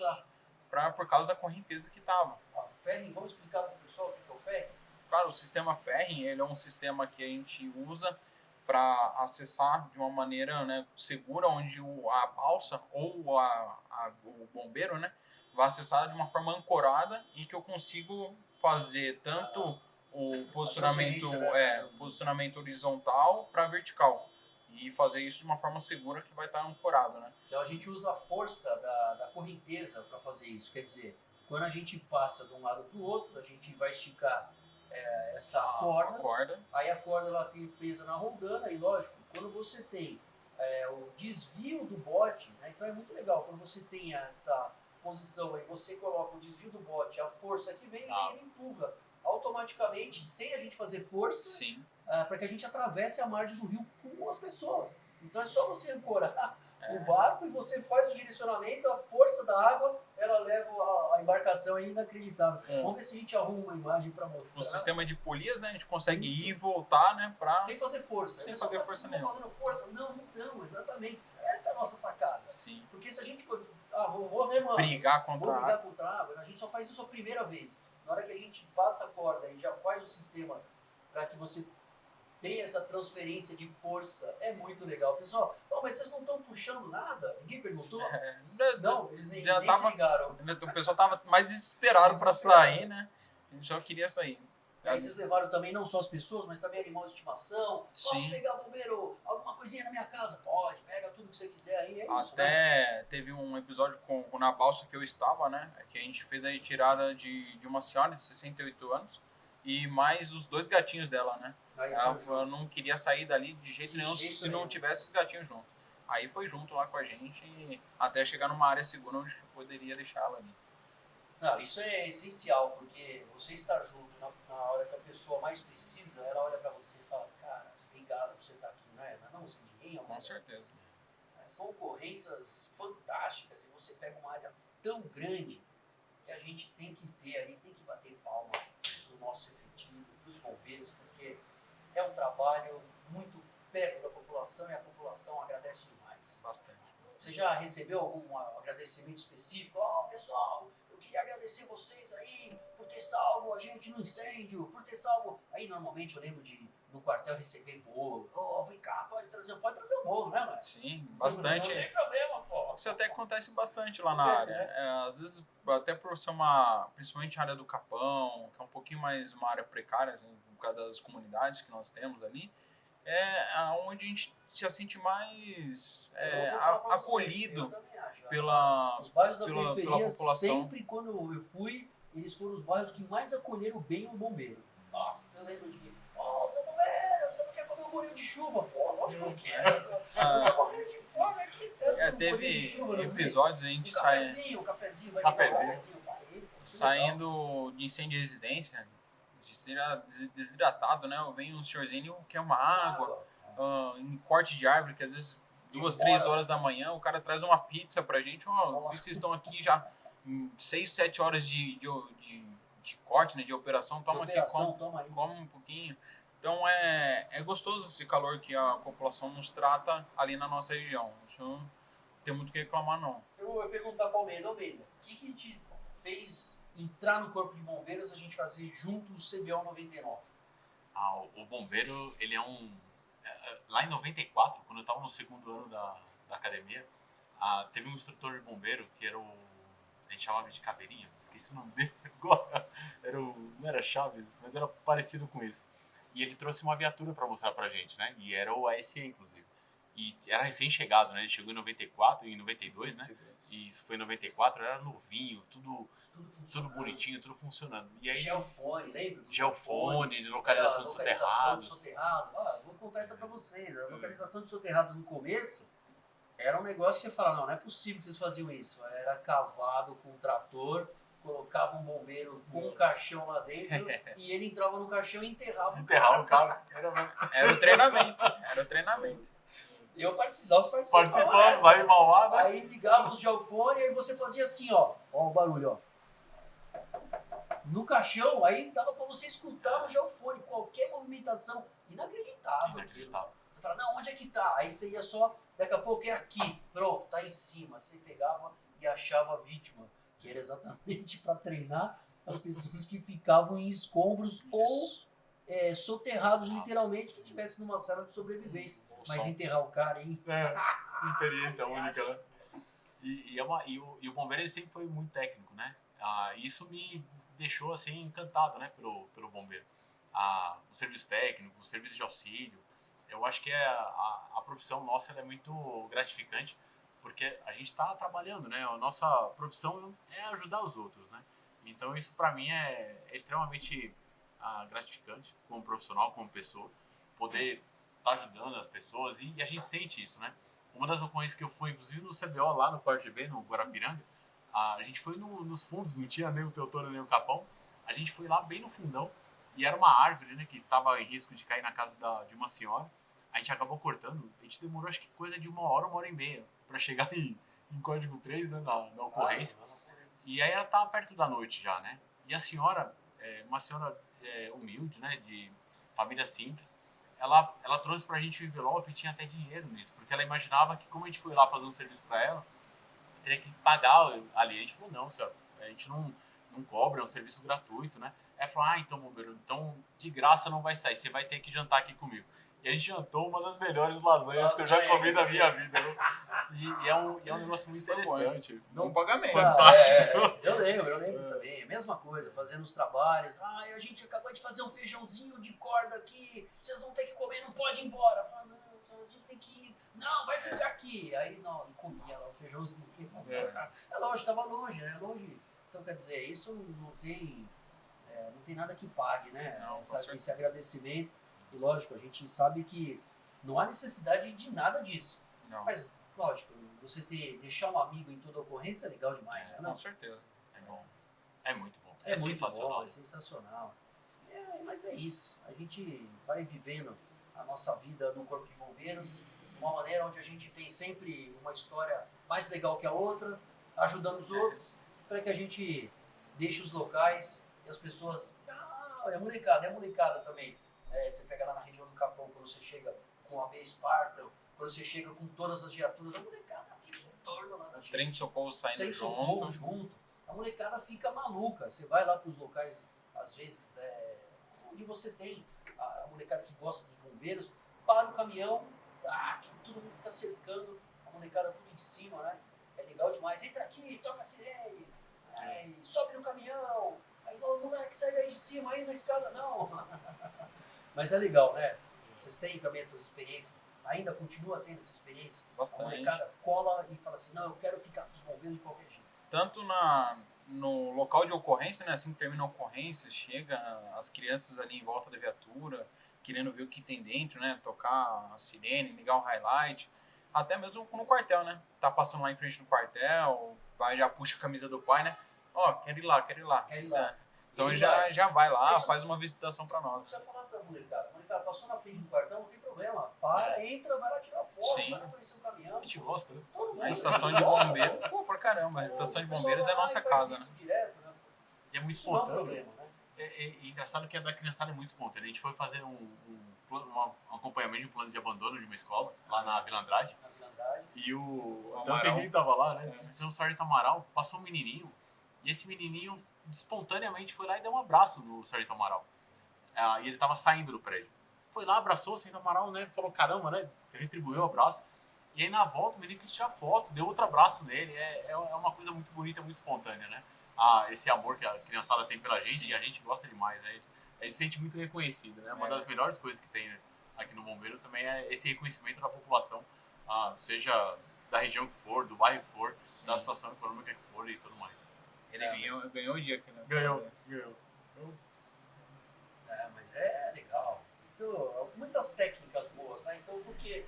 Speaker 3: por causa da correnteza que estava.
Speaker 1: Férreo, vamos explicar para o pessoal o que é o férreo?
Speaker 3: Claro, o sistema férreo, ele é um sistema que a gente usa para acessar de uma maneira, né, segura, onde a balsa ou o bombeiro, né, vai acessar de uma forma ancorada e que eu consigo fazer tanto o posicionamento horizontal para vertical e fazer isso de uma forma segura que vai estar ancorado, né?
Speaker 1: Então a gente usa a força da correnteza para fazer isso, quer dizer, quando a gente passa de um lado para o outro, a gente vai esticar essa corda, aí a corda ela tem presa na roldana e lógico, quando você tem o desvio do bote, né, então é muito legal, quando você tem essa posição aí, você coloca o desvio do bote, a força que vem e ele empurra automaticamente, sem a gente fazer força, para que a gente atravesse a margem do rio com as pessoas. Então é só você ancorar o barco e você faz o direcionamento, a força da água, ela leva a embarcação, é inacreditável. Vamos ver se a gente arruma uma imagem para mostrar.
Speaker 3: O sistema de polias, né, a gente consegue ir e voltar, né,
Speaker 1: sem fazer força.
Speaker 3: Sem fazer força nenhuma.
Speaker 1: Fazendo força? Não, exatamente. Essa é a nossa sacada.
Speaker 3: Sim.
Speaker 1: Porque se a gente for, vou remando,
Speaker 3: brigar contra
Speaker 1: a água, a gente só faz isso a primeira vez. Na hora que a gente passa a corda e já faz o sistema para que você tenha essa transferência de força, é muito legal. Pessoal, mas vocês não estão puxando nada? Ninguém perguntou? Não, eles nem se ligaram.
Speaker 3: O pessoal estava mais desesperado para sair, né? A gente só queria sair.
Speaker 1: E aí vocês levaram também não só as pessoas, mas também animal de estimação. Posso pegar, bombeiro, alguma coisinha na minha casa? Pode, pega tudo que você quiser aí, é isso.
Speaker 3: Até teve um episódio na balsa que eu estava, né? Que a gente fez a retirada de uma senhora de 68 anos e mais os 2 gatinhos dela, né? Ela não queria sair dali de jeito nenhum se não tivesse os gatinhos junto. Aí foi junto lá com a gente até chegar numa área segura onde poderia deixá-la ali.
Speaker 1: Não, isso é essencial, porque você está junto na hora que a pessoa mais precisa, ela olha para você e fala, cara, obrigado por você estar aqui, né? Não, sem ninguém.
Speaker 3: Com certeza.
Speaker 1: São ocorrências fantásticas e você pega uma área tão grande que a gente tem que ter ali, tem que bater palma pro nosso efetivo, pros bombeiros, porque é um trabalho muito perto da população e a população agradece demais.
Speaker 3: Bastante.
Speaker 1: Você já recebeu algum agradecimento específico? Pessoal, eu queria agradecer vocês aí por ter salvo a gente no incêndio, por ter salvo... Aí normalmente eu lembro de no quartel receber bolo. Vem cá, pode trazer um bolo, né, mano?
Speaker 3: Sim, bastante.
Speaker 1: Não tem problema, pô.
Speaker 3: Isso até acontece bastante lá na área.
Speaker 1: Né?
Speaker 3: Às vezes, até por ser principalmente a área do Capão, que é um pouquinho mais uma área precária, assim, por causa das comunidades que nós temos ali, onde a gente se sente mais acolhido
Speaker 1: os bairros da
Speaker 3: pela
Speaker 1: periferia,
Speaker 3: população.
Speaker 1: Sempre quando eu fui, eles foram os bairros que mais acolheram bem o bombeiro. Nossa, eu lembro de seu bombeiro, você não quer comer um bolinho de chuva? Pô, lógico que eu quero. Eu tô morrendo de fome aqui, sério.
Speaker 3: Teve episódios, a gente
Speaker 1: um cafezinho, vai pegar um cafezinho pra ele.
Speaker 3: Saindo de incêndio de residência, desidratado, né? Vem um senhorzinho que quer uma água, em corte de árvore, que às vezes 2, 3 horas da manhã, o cara traz uma pizza pra gente, vocês estão aqui já 6, 7 horas de corte, né, de operação, toma aí. Come um pouquinho. Então é gostoso esse calor que a população nos trata ali na nossa região. Isso não tem muito o que reclamar, não.
Speaker 1: Eu vou perguntar para o Almeida, o que te fez entrar no Corpo de Bombeiros, a gente fazer junto o CBO 99?
Speaker 2: O bombeiro, ele é lá em 94, quando eu estava no 2º ano da academia, teve um instrutor de bombeiro que era a gente chamava de Caveirinha, esqueci o nome dele agora, era o não era Chaves, mas era parecido com isso. E ele trouxe uma viatura para mostrar pra gente, né? E era o ASE, inclusive. E era recém-chegado, né? Ele chegou em 94 e em 92, né? E isso foi em 94, era novinho, tudo bonitinho, tudo funcionando. E aí,
Speaker 1: Geofone, lembra?
Speaker 2: Geofone, de localização dos soterrados.
Speaker 1: Vou contar isso pra vocês. A localização dos soterrados no começo era um negócio que você fala, não é possível que vocês faziam isso. Era cavado com um trator, colocava um bombeiro com um caixão lá dentro e ele entrava no caixão e enterrava
Speaker 2: o cara.
Speaker 3: Era o treinamento.
Speaker 1: Nós participamos
Speaker 2: lá em Mauá, né?
Speaker 1: Aí ligava os geofone e aí você fazia assim, ó o barulho, ó. No caixão, aí dava pra você escutar o geofone, qualquer movimentação, inacreditável. Você fala, não, onde é que tá? Aí você ia só, daqui a pouco é aqui, pronto, tá em cima. Você pegava e achava a vítima, que era exatamente para treinar as pessoas que ficavam em escombros ou soterrados literalmente, que estivessem numa sala de sobrevivência. Mas enterrar o cara, hein?
Speaker 2: Experiência única, né? E o bombeiro ele sempre foi muito técnico, né? Isso me deixou assim encantado, né, pelo bombeiro. O serviço técnico, o serviço de auxílio. Eu acho que a profissão nossa ela é muito gratificante, porque a gente está trabalhando, né? A nossa profissão é ajudar os outros, né? Então isso para mim é extremamente gratificante como profissional, como pessoa, poder estar ajudando as pessoas e a gente sente isso, né? Uma das ocorrências que eu fui, inclusive no CBO, lá no Quarto GB, no Guarapiranga, a gente foi nos fundos, não tinha nem o Teutônio nem o Capão, a gente foi lá bem no fundão e era uma árvore, né, que estava em risco de cair na casa de uma senhora. A gente acabou cortando, a gente demorou acho que coisa de 1 hora e meia para chegar em código 3, né, na ocorrência. E aí ela estava perto da noite já, né? E a senhora, uma senhora humilde, né, de família simples, ela trouxe pra gente o envelope e tinha até dinheiro nisso, porque ela imaginava que como a gente foi lá fazer um serviço para ela, teria que pagar ali. A gente falou, não, senhora, a gente não cobra, é um serviço gratuito, né? Ela falou, então, bombeiro, então de graça não vai sair, você vai ter que jantar aqui comigo. E a gente jantou uma das melhores lasanhas que eu já comi na minha vida, né? E é um negócio muito interessante.
Speaker 3: Não pagamento.
Speaker 2: Fantástico.
Speaker 1: Eu lembro também. Mesma coisa, fazendo os trabalhos. A gente acabou de fazer um feijãozinho de corda aqui, vocês vão ter que comer, não pode ir embora. Fala, não, a gente tem que ir. Não, vai ficar aqui. Aí não, comia lá o feijãozinho. É lógico, estava longe, né? Longe. Então, quer dizer, isso não tem nada que pague, né? Esse agradecimento. E lógico, a gente sabe que não há necessidade de nada disso.
Speaker 3: Não.
Speaker 1: Mas, lógico, você deixar um amigo em toda ocorrência é legal demais, né?
Speaker 3: Com certeza.
Speaker 2: É bom. É muito bom.
Speaker 1: É muito
Speaker 2: sensacional.
Speaker 1: bom, é sensacional. Mas é isso. A gente vai vivendo a nossa vida no Corpo de Bombeiros de uma maneira onde a gente tem sempre uma história mais legal que a outra, ajudando os outros, para que a gente deixe os locais e as pessoas... é molecada também. Você pega lá na região do Capão, quando você chega com a B Spartan, quando você chega com todas as viaturas, a molecada fica em torno lá na gente.
Speaker 3: Trem de socorro saindo
Speaker 1: junto. A molecada fica maluca. Você vai lá para os locais, às vezes, onde você tem a molecada que gosta dos bombeiros, para o caminhão, que todo mundo fica cercando, a molecada tudo em cima, né? É legal demais. Entra aqui, toca a sirene, sobe no caminhão, aí o moleque sai daí de cima, aí na escada, não. Mas é legal, né? Vocês têm também essas experiências? Ainda continua tendo essa experiência?
Speaker 3: Bastante.
Speaker 1: A molecada cola e fala assim, não, eu quero ficar com os bombeiros de qualquer jeito.
Speaker 3: Tanto no local de ocorrência, né? Assim que termina a ocorrência, chega as crianças ali em volta da viatura, querendo ver o que tem dentro, né? Tocar a sirene, ligar o highlight. Até mesmo no quartel, né? Tá passando lá em frente do quartel, vai, já puxa a camisa do pai, né? Quero ir lá. Então já vai lá, faz uma visitação pra nós.
Speaker 1: Não precisa falar pra molecada. A molecada passou na frente do quartel, não tem problema. entra, vai lá tirar foto, vai lá conhecer um caminhão.
Speaker 2: A gente gosta, né?
Speaker 3: A estação de bombeiro, pra caramba. A estação de bombeiros é a nossa casa, né?
Speaker 1: Direto, né?
Speaker 2: E é muito
Speaker 1: Isso não é um
Speaker 2: espontâneo.
Speaker 1: problema, né?
Speaker 2: É engraçado que a da criançada é muito espontânea. A gente foi fazer um acompanhamento de um plano de abandono de uma escola, lá na Vila Andrade.
Speaker 1: Na Vila Andrade.
Speaker 2: E até o Serginho tava lá, né? O Sargento Amaral, passou um menininho. E esse menininho espontaneamente foi lá e deu um abraço no Sargento Amaral. E ele tava saindo do prédio. Foi lá, abraçou o Sargento Amaral, né? Falou, caramba, né? Retribuiu o abraço. E aí na volta o menino quis tirar foto, deu outro abraço nele. É uma coisa muito bonita, muito espontânea, né? esse amor que a criançada tem pela gente, e a gente gosta demais, né? A gente se sente muito reconhecido, né? Uma das melhores coisas que tem aqui no Bombeiro também é esse reconhecimento da população, seja da região que for, do bairro que for, da situação econômica que for e tudo mais.
Speaker 3: Ele ganhou o dia aqui, né?
Speaker 2: Ganhou.
Speaker 1: Mas é legal. Isso, muitas técnicas boas, né? Então, porque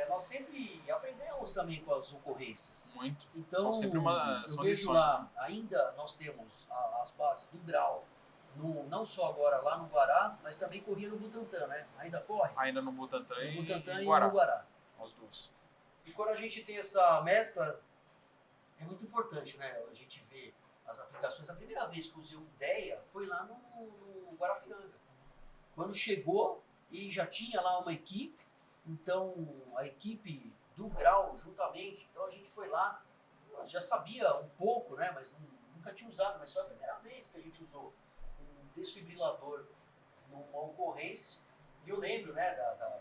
Speaker 1: nós sempre aprendemos também com as ocorrências.
Speaker 3: Muito.
Speaker 1: Então,
Speaker 3: sempre
Speaker 1: eu vejo lá, ainda nós temos as bases do grau, não só agora lá no Guará, mas também corria no Butantã, né? Ainda corre?
Speaker 3: Ainda no Butantã
Speaker 1: e no
Speaker 3: Guará.
Speaker 1: Guará.
Speaker 3: As duas.
Speaker 1: E quando a gente tem essa mescla, é muito importante, né? A gente vê as aplicações. A primeira vez que eu usei o IDEA foi lá no Guarapiranga. Quando chegou e já tinha lá uma equipe, então a equipe do grau juntamente, então a gente foi lá, já sabia um pouco, né? Mas nunca tinha usado, mas foi a primeira vez que a gente usou um desfibrilador numa ocorrência. E eu lembro, né,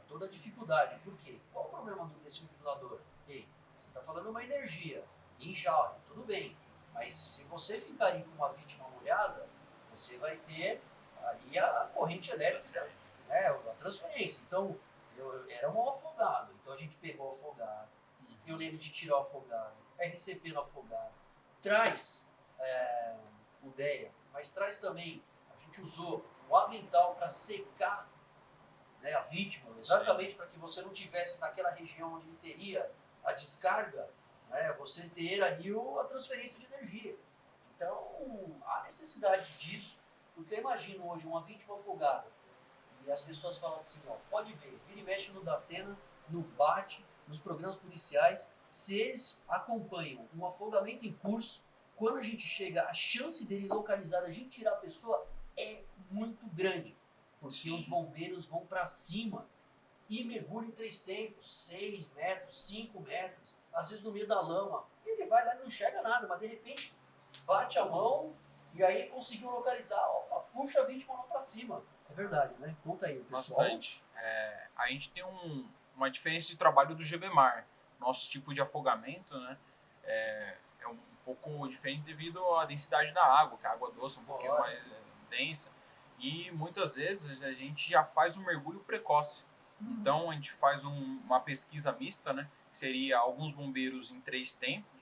Speaker 1: toda a dificuldade. Por quê? Qual o problema do desfibrilador? Ei, você está falando uma energia em joule, tudo bem. Mas se você ficar aí com uma vítima molhada, você vai ter ali a corrente elétrica, né, a transferência. Então, eu era um afogado. Então a gente pegou o afogado. Eu lembro de tirar o afogado. RCP no afogado. Traz o DEA, mas traz também, a gente usou o avental para secar, né, a vítima, exatamente para que você não tivesse naquela região onde ele teria a descarga, né, você ter ali a transferência de energia. Então, há necessidade disso, porque eu imagino hoje uma vítima afogada, e as pessoas falam assim, ó, pode ver, vira e mexe no Datena, no BAT, nos programas policiais, se eles acompanham um afogamento em curso, quando a gente chega, a chance dele localizar, a gente tirar a pessoa é muito grande. Porque os bombeiros vão para cima e mergulham em 3 tempos, 6 metros, 5 metros, às vezes no meio da lama. Ele vai lá e não enxerga nada, mas de repente bate a mão e aí conseguiu localizar, opa, puxa a vítima lá para cima. É verdade, né? Conta aí, pessoal.
Speaker 3: Bastante. A gente tem uma diferença de trabalho do GBMAR. Nosso tipo de afogamento, né, é um pouco diferente devido à densidade da água, que a água doce é um pouquinho mais densa. E muitas vezes a gente já faz um mergulho precoce. Então a gente faz uma pesquisa mista, né? Que seria alguns bombeiros em 3 tempos,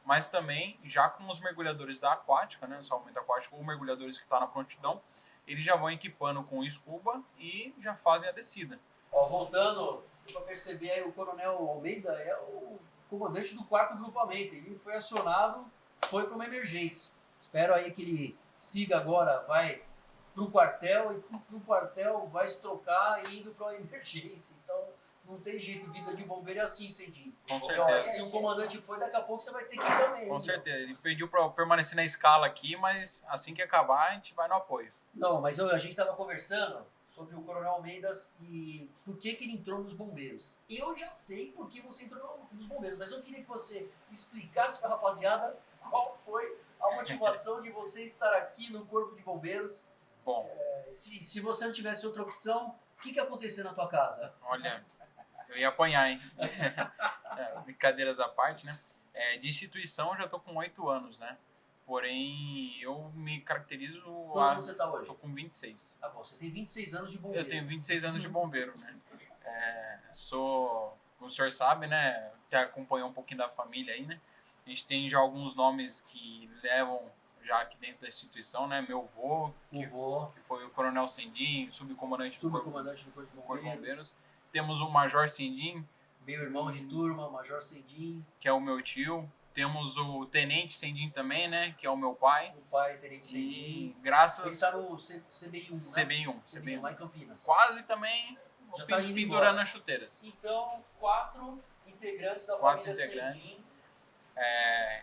Speaker 3: mas também já com os mergulhadores da aquática, né? O salvamento aquático ou mergulhadores que estão na prontidão, eles já vão equipando com escuba e já fazem a descida.
Speaker 1: Voltando, para perceber aí, o Coronel Almeida é o comandante do 4º grupamento. Ele foi acionado, foi para uma emergência. Espero aí que ele siga agora, vai para o quartel e para o quartel vai se trocar e indo para a emergência. Então, não tem jeito, vida de bombeiro é assim, Cedinho.
Speaker 3: Com certeza.
Speaker 1: Se o comandante foi, daqui a pouco você vai ter que ir também.
Speaker 3: Com certeza. Ele pediu para permanecer na escala aqui, mas assim que acabar, a gente vai no apoio.
Speaker 1: Não, mas a gente estava conversando sobre o Coronel Almeida e por que ele entrou nos bombeiros. Eu já sei por que você entrou nos bombeiros, mas eu queria que você explicasse para a rapaziada qual foi a motivação de você estar aqui no Corpo de Bombeiros.
Speaker 3: Bom,
Speaker 1: se você não tivesse outra opção, o que aconteceu na tua casa?
Speaker 3: Olha, eu ia apanhar, hein? Brincadeiras à parte, né? De instituição, eu já tô com 8 anos, né? Porém, eu me caracterizo...
Speaker 1: Quantos anos você está hoje?
Speaker 3: Tô com 26.
Speaker 1: Tá bom, você tem 26 anos de bombeiro.
Speaker 3: Eu tenho 26 anos de bombeiro, né? Como o senhor sabe, né? Até acompanhou um pouquinho da família aí, né? A gente tem já alguns nomes que levam já aqui dentro da instituição, né? Meu avô, que foi o Coronel Sendim, subcomandante do Corpo de Bombeiros. Temos o Major Sendim.
Speaker 1: Meu irmão de turma, Major Sendim.
Speaker 3: Que é o meu tio. Temos o Tenente Sendim também, né? Que é o meu pai.
Speaker 1: O pai, Tenente Sendim.
Speaker 3: Graças...
Speaker 1: Ele está no CBI-1, né?
Speaker 3: CBI-1,
Speaker 1: lá em Campinas.
Speaker 3: Quase também
Speaker 1: já tá
Speaker 3: pendurando as chuteiras.
Speaker 1: Então, 4 integrantes da família Sendim.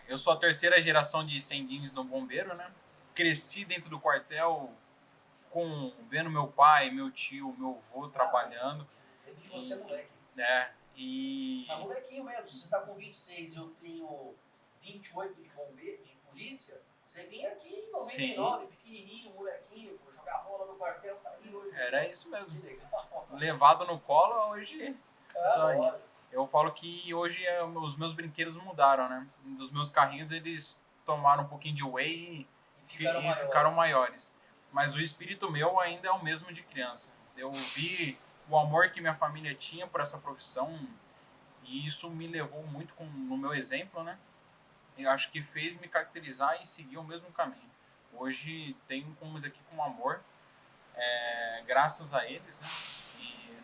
Speaker 3: Eu sou a 3ª geração de Sendins no bombeiro, né? Cresci dentro do quartel vendo meu pai, meu tio, meu avô trabalhando.
Speaker 1: Lembro de você, moleque.
Speaker 3: Mas
Speaker 1: molequinho mesmo, se você tá com 26 e eu tenho 28 de bombeiro, de polícia, você vinha aqui em 99, pequenininho, molequinho, jogar bola no quartel, tá aí hoje.
Speaker 3: Era isso mesmo.
Speaker 1: Que legal.
Speaker 3: Levado no colo, hoje... Eu falo que hoje os meus brinquedos mudaram, né? Dos meus carrinhos, eles tomaram um pouquinho de whey
Speaker 1: e
Speaker 3: ficaram maiores. Mas o espírito meu ainda é o mesmo de criança. Eu vi o amor que minha família tinha por essa profissão e isso me levou muito no meu exemplo, né? Eu acho que fez me caracterizar e seguir o mesmo caminho. Hoje tenho como isso aqui com amor, graças a eles, né? E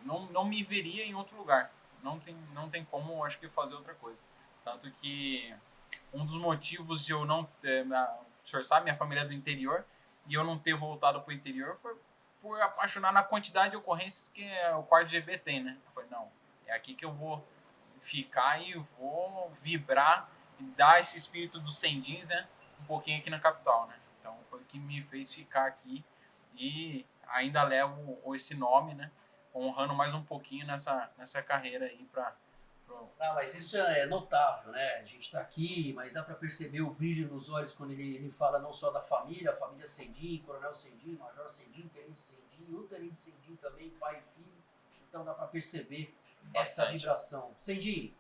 Speaker 3: não me veria em outro lugar. Não tem como, acho que, fazer outra coisa. Tanto que um dos motivos de eu não ter... O senhor sabe, minha família é do interior, e eu não ter voltado para o interior foi por apaixonar na quantidade de ocorrências que o quarto GB tem, né? Eu falei, não, é aqui que eu vou ficar e vou vibrar e dar esse espírito dos Sendins, né? Um pouquinho aqui na capital, né? Então foi o que me fez ficar aqui e ainda levo esse nome, né? Honrando mais um pouquinho nessa carreira aí
Speaker 1: mas isso é notável, né? A gente está aqui, mas dá para perceber o brilho nos olhos quando ele fala não só da família, a família Sendin, Coronel Sendin, Major Sendin, Tenente Sendin, o Tenente Sendin também, pai e filho. Então dá para perceber essa vibração. Sendin,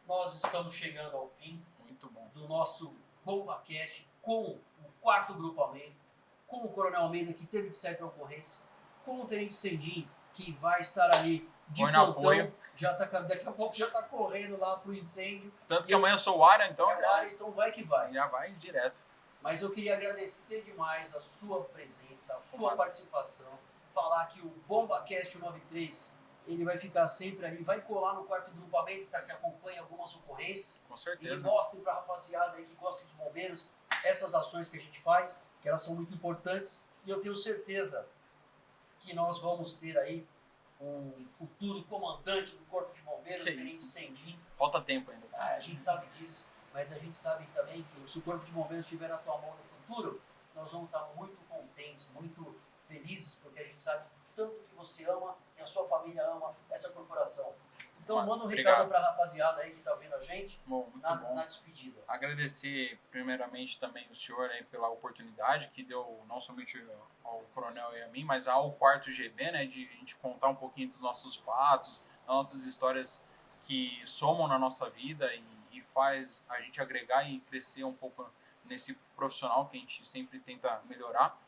Speaker 1: nós estamos chegando ao fim do nosso BombaCast com o 4º grupamento, com o Coronel Almeida, que teve que sair para ocorrência, com o Tenente Sendin, que vai estar ali de plantão, daqui a pouco já está correndo lá pro incêndio.
Speaker 3: Tanto que amanhã eu sou o área, então...
Speaker 1: Então vai que vai.
Speaker 3: Já vai direto.
Speaker 1: Mas eu queria agradecer demais a sua presença, a sua participação, falar que o BombaCast 93, ele vai ficar sempre ali, vai colar no 4º grupamento para que acompanhe algumas ocorrências.
Speaker 3: Com certeza.
Speaker 1: E mostre para a rapaziada aí que gosta dos bombeiros essas ações que a gente faz, que elas são muito importantes. E eu tenho certeza que nós vamos ter aí um futuro comandante do Corpo de Bombeiros, Tenente Sendin.
Speaker 3: Falta tempo ainda.
Speaker 1: A gente sabe disso, mas a gente sabe também que se o Corpo de Bombeiros estiver na tua mão no futuro, nós vamos estar muito contentes, muito felizes, porque a gente sabe tanto que você ama e a sua família ama essa corporação. Então manda um recado para a rapaziada aí que está vendo a gente na despedida.
Speaker 3: Agradecer primeiramente também o senhor aí pela oportunidade que deu não somente ao coronel e a mim, mas ao 4º GB, né, de a gente contar um pouquinho dos nossos fatos, das nossas histórias que somam na nossa vida e faz a gente agregar e crescer um pouco nesse profissional que a gente sempre tenta melhorar,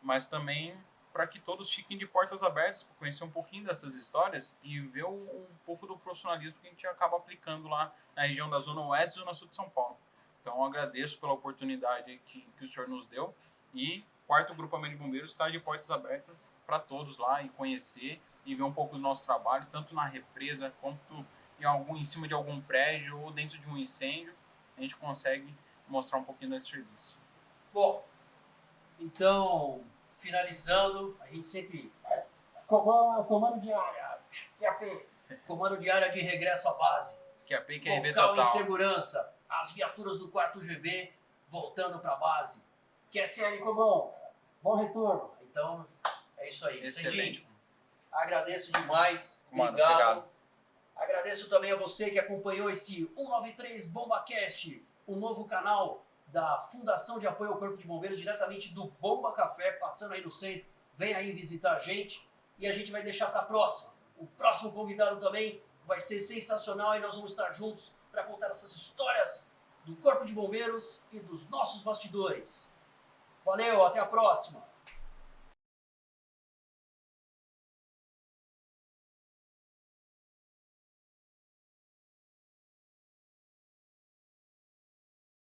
Speaker 3: mas também para que todos fiquem de portas abertas para conhecer um pouquinho dessas histórias e ver um pouco do profissionalismo que a gente acaba aplicando lá na região da Zona Oeste e Zona Sul de São Paulo. Então, agradeço pela oportunidade que o senhor nos deu e o 4º Grupamento de Bombeiros está de portas abertas para todos lá e conhecer e ver um pouco do nosso trabalho, tanto na represa quanto em cima de algum prédio ou dentro de um incêndio, a gente consegue mostrar um pouquinho desse serviço.
Speaker 1: Bom, então... Finalizando, a gente sempre... Comando de área, QAP. Comando de área de regresso à base.
Speaker 3: QAP, QRV
Speaker 1: total.
Speaker 3: Local
Speaker 1: em segurança. As viaturas do 4º GB voltando para a base. QSL Comum, bom retorno. Então, é isso aí.
Speaker 3: Excelente.
Speaker 1: Sendin, agradeço demais. Obrigado. Agradeço também a você que acompanhou esse 193 BombaCast, um novo canal da Fundação de Apoio ao Corpo de Bombeiros, diretamente do Bomba Café, passando aí no centro. Vem aí visitar a gente e a gente vai deixar para a próxima. O próximo convidado também vai ser sensacional e nós vamos estar juntos para contar essas histórias do Corpo de Bombeiros e dos nossos bastidores. Valeu, até a próxima!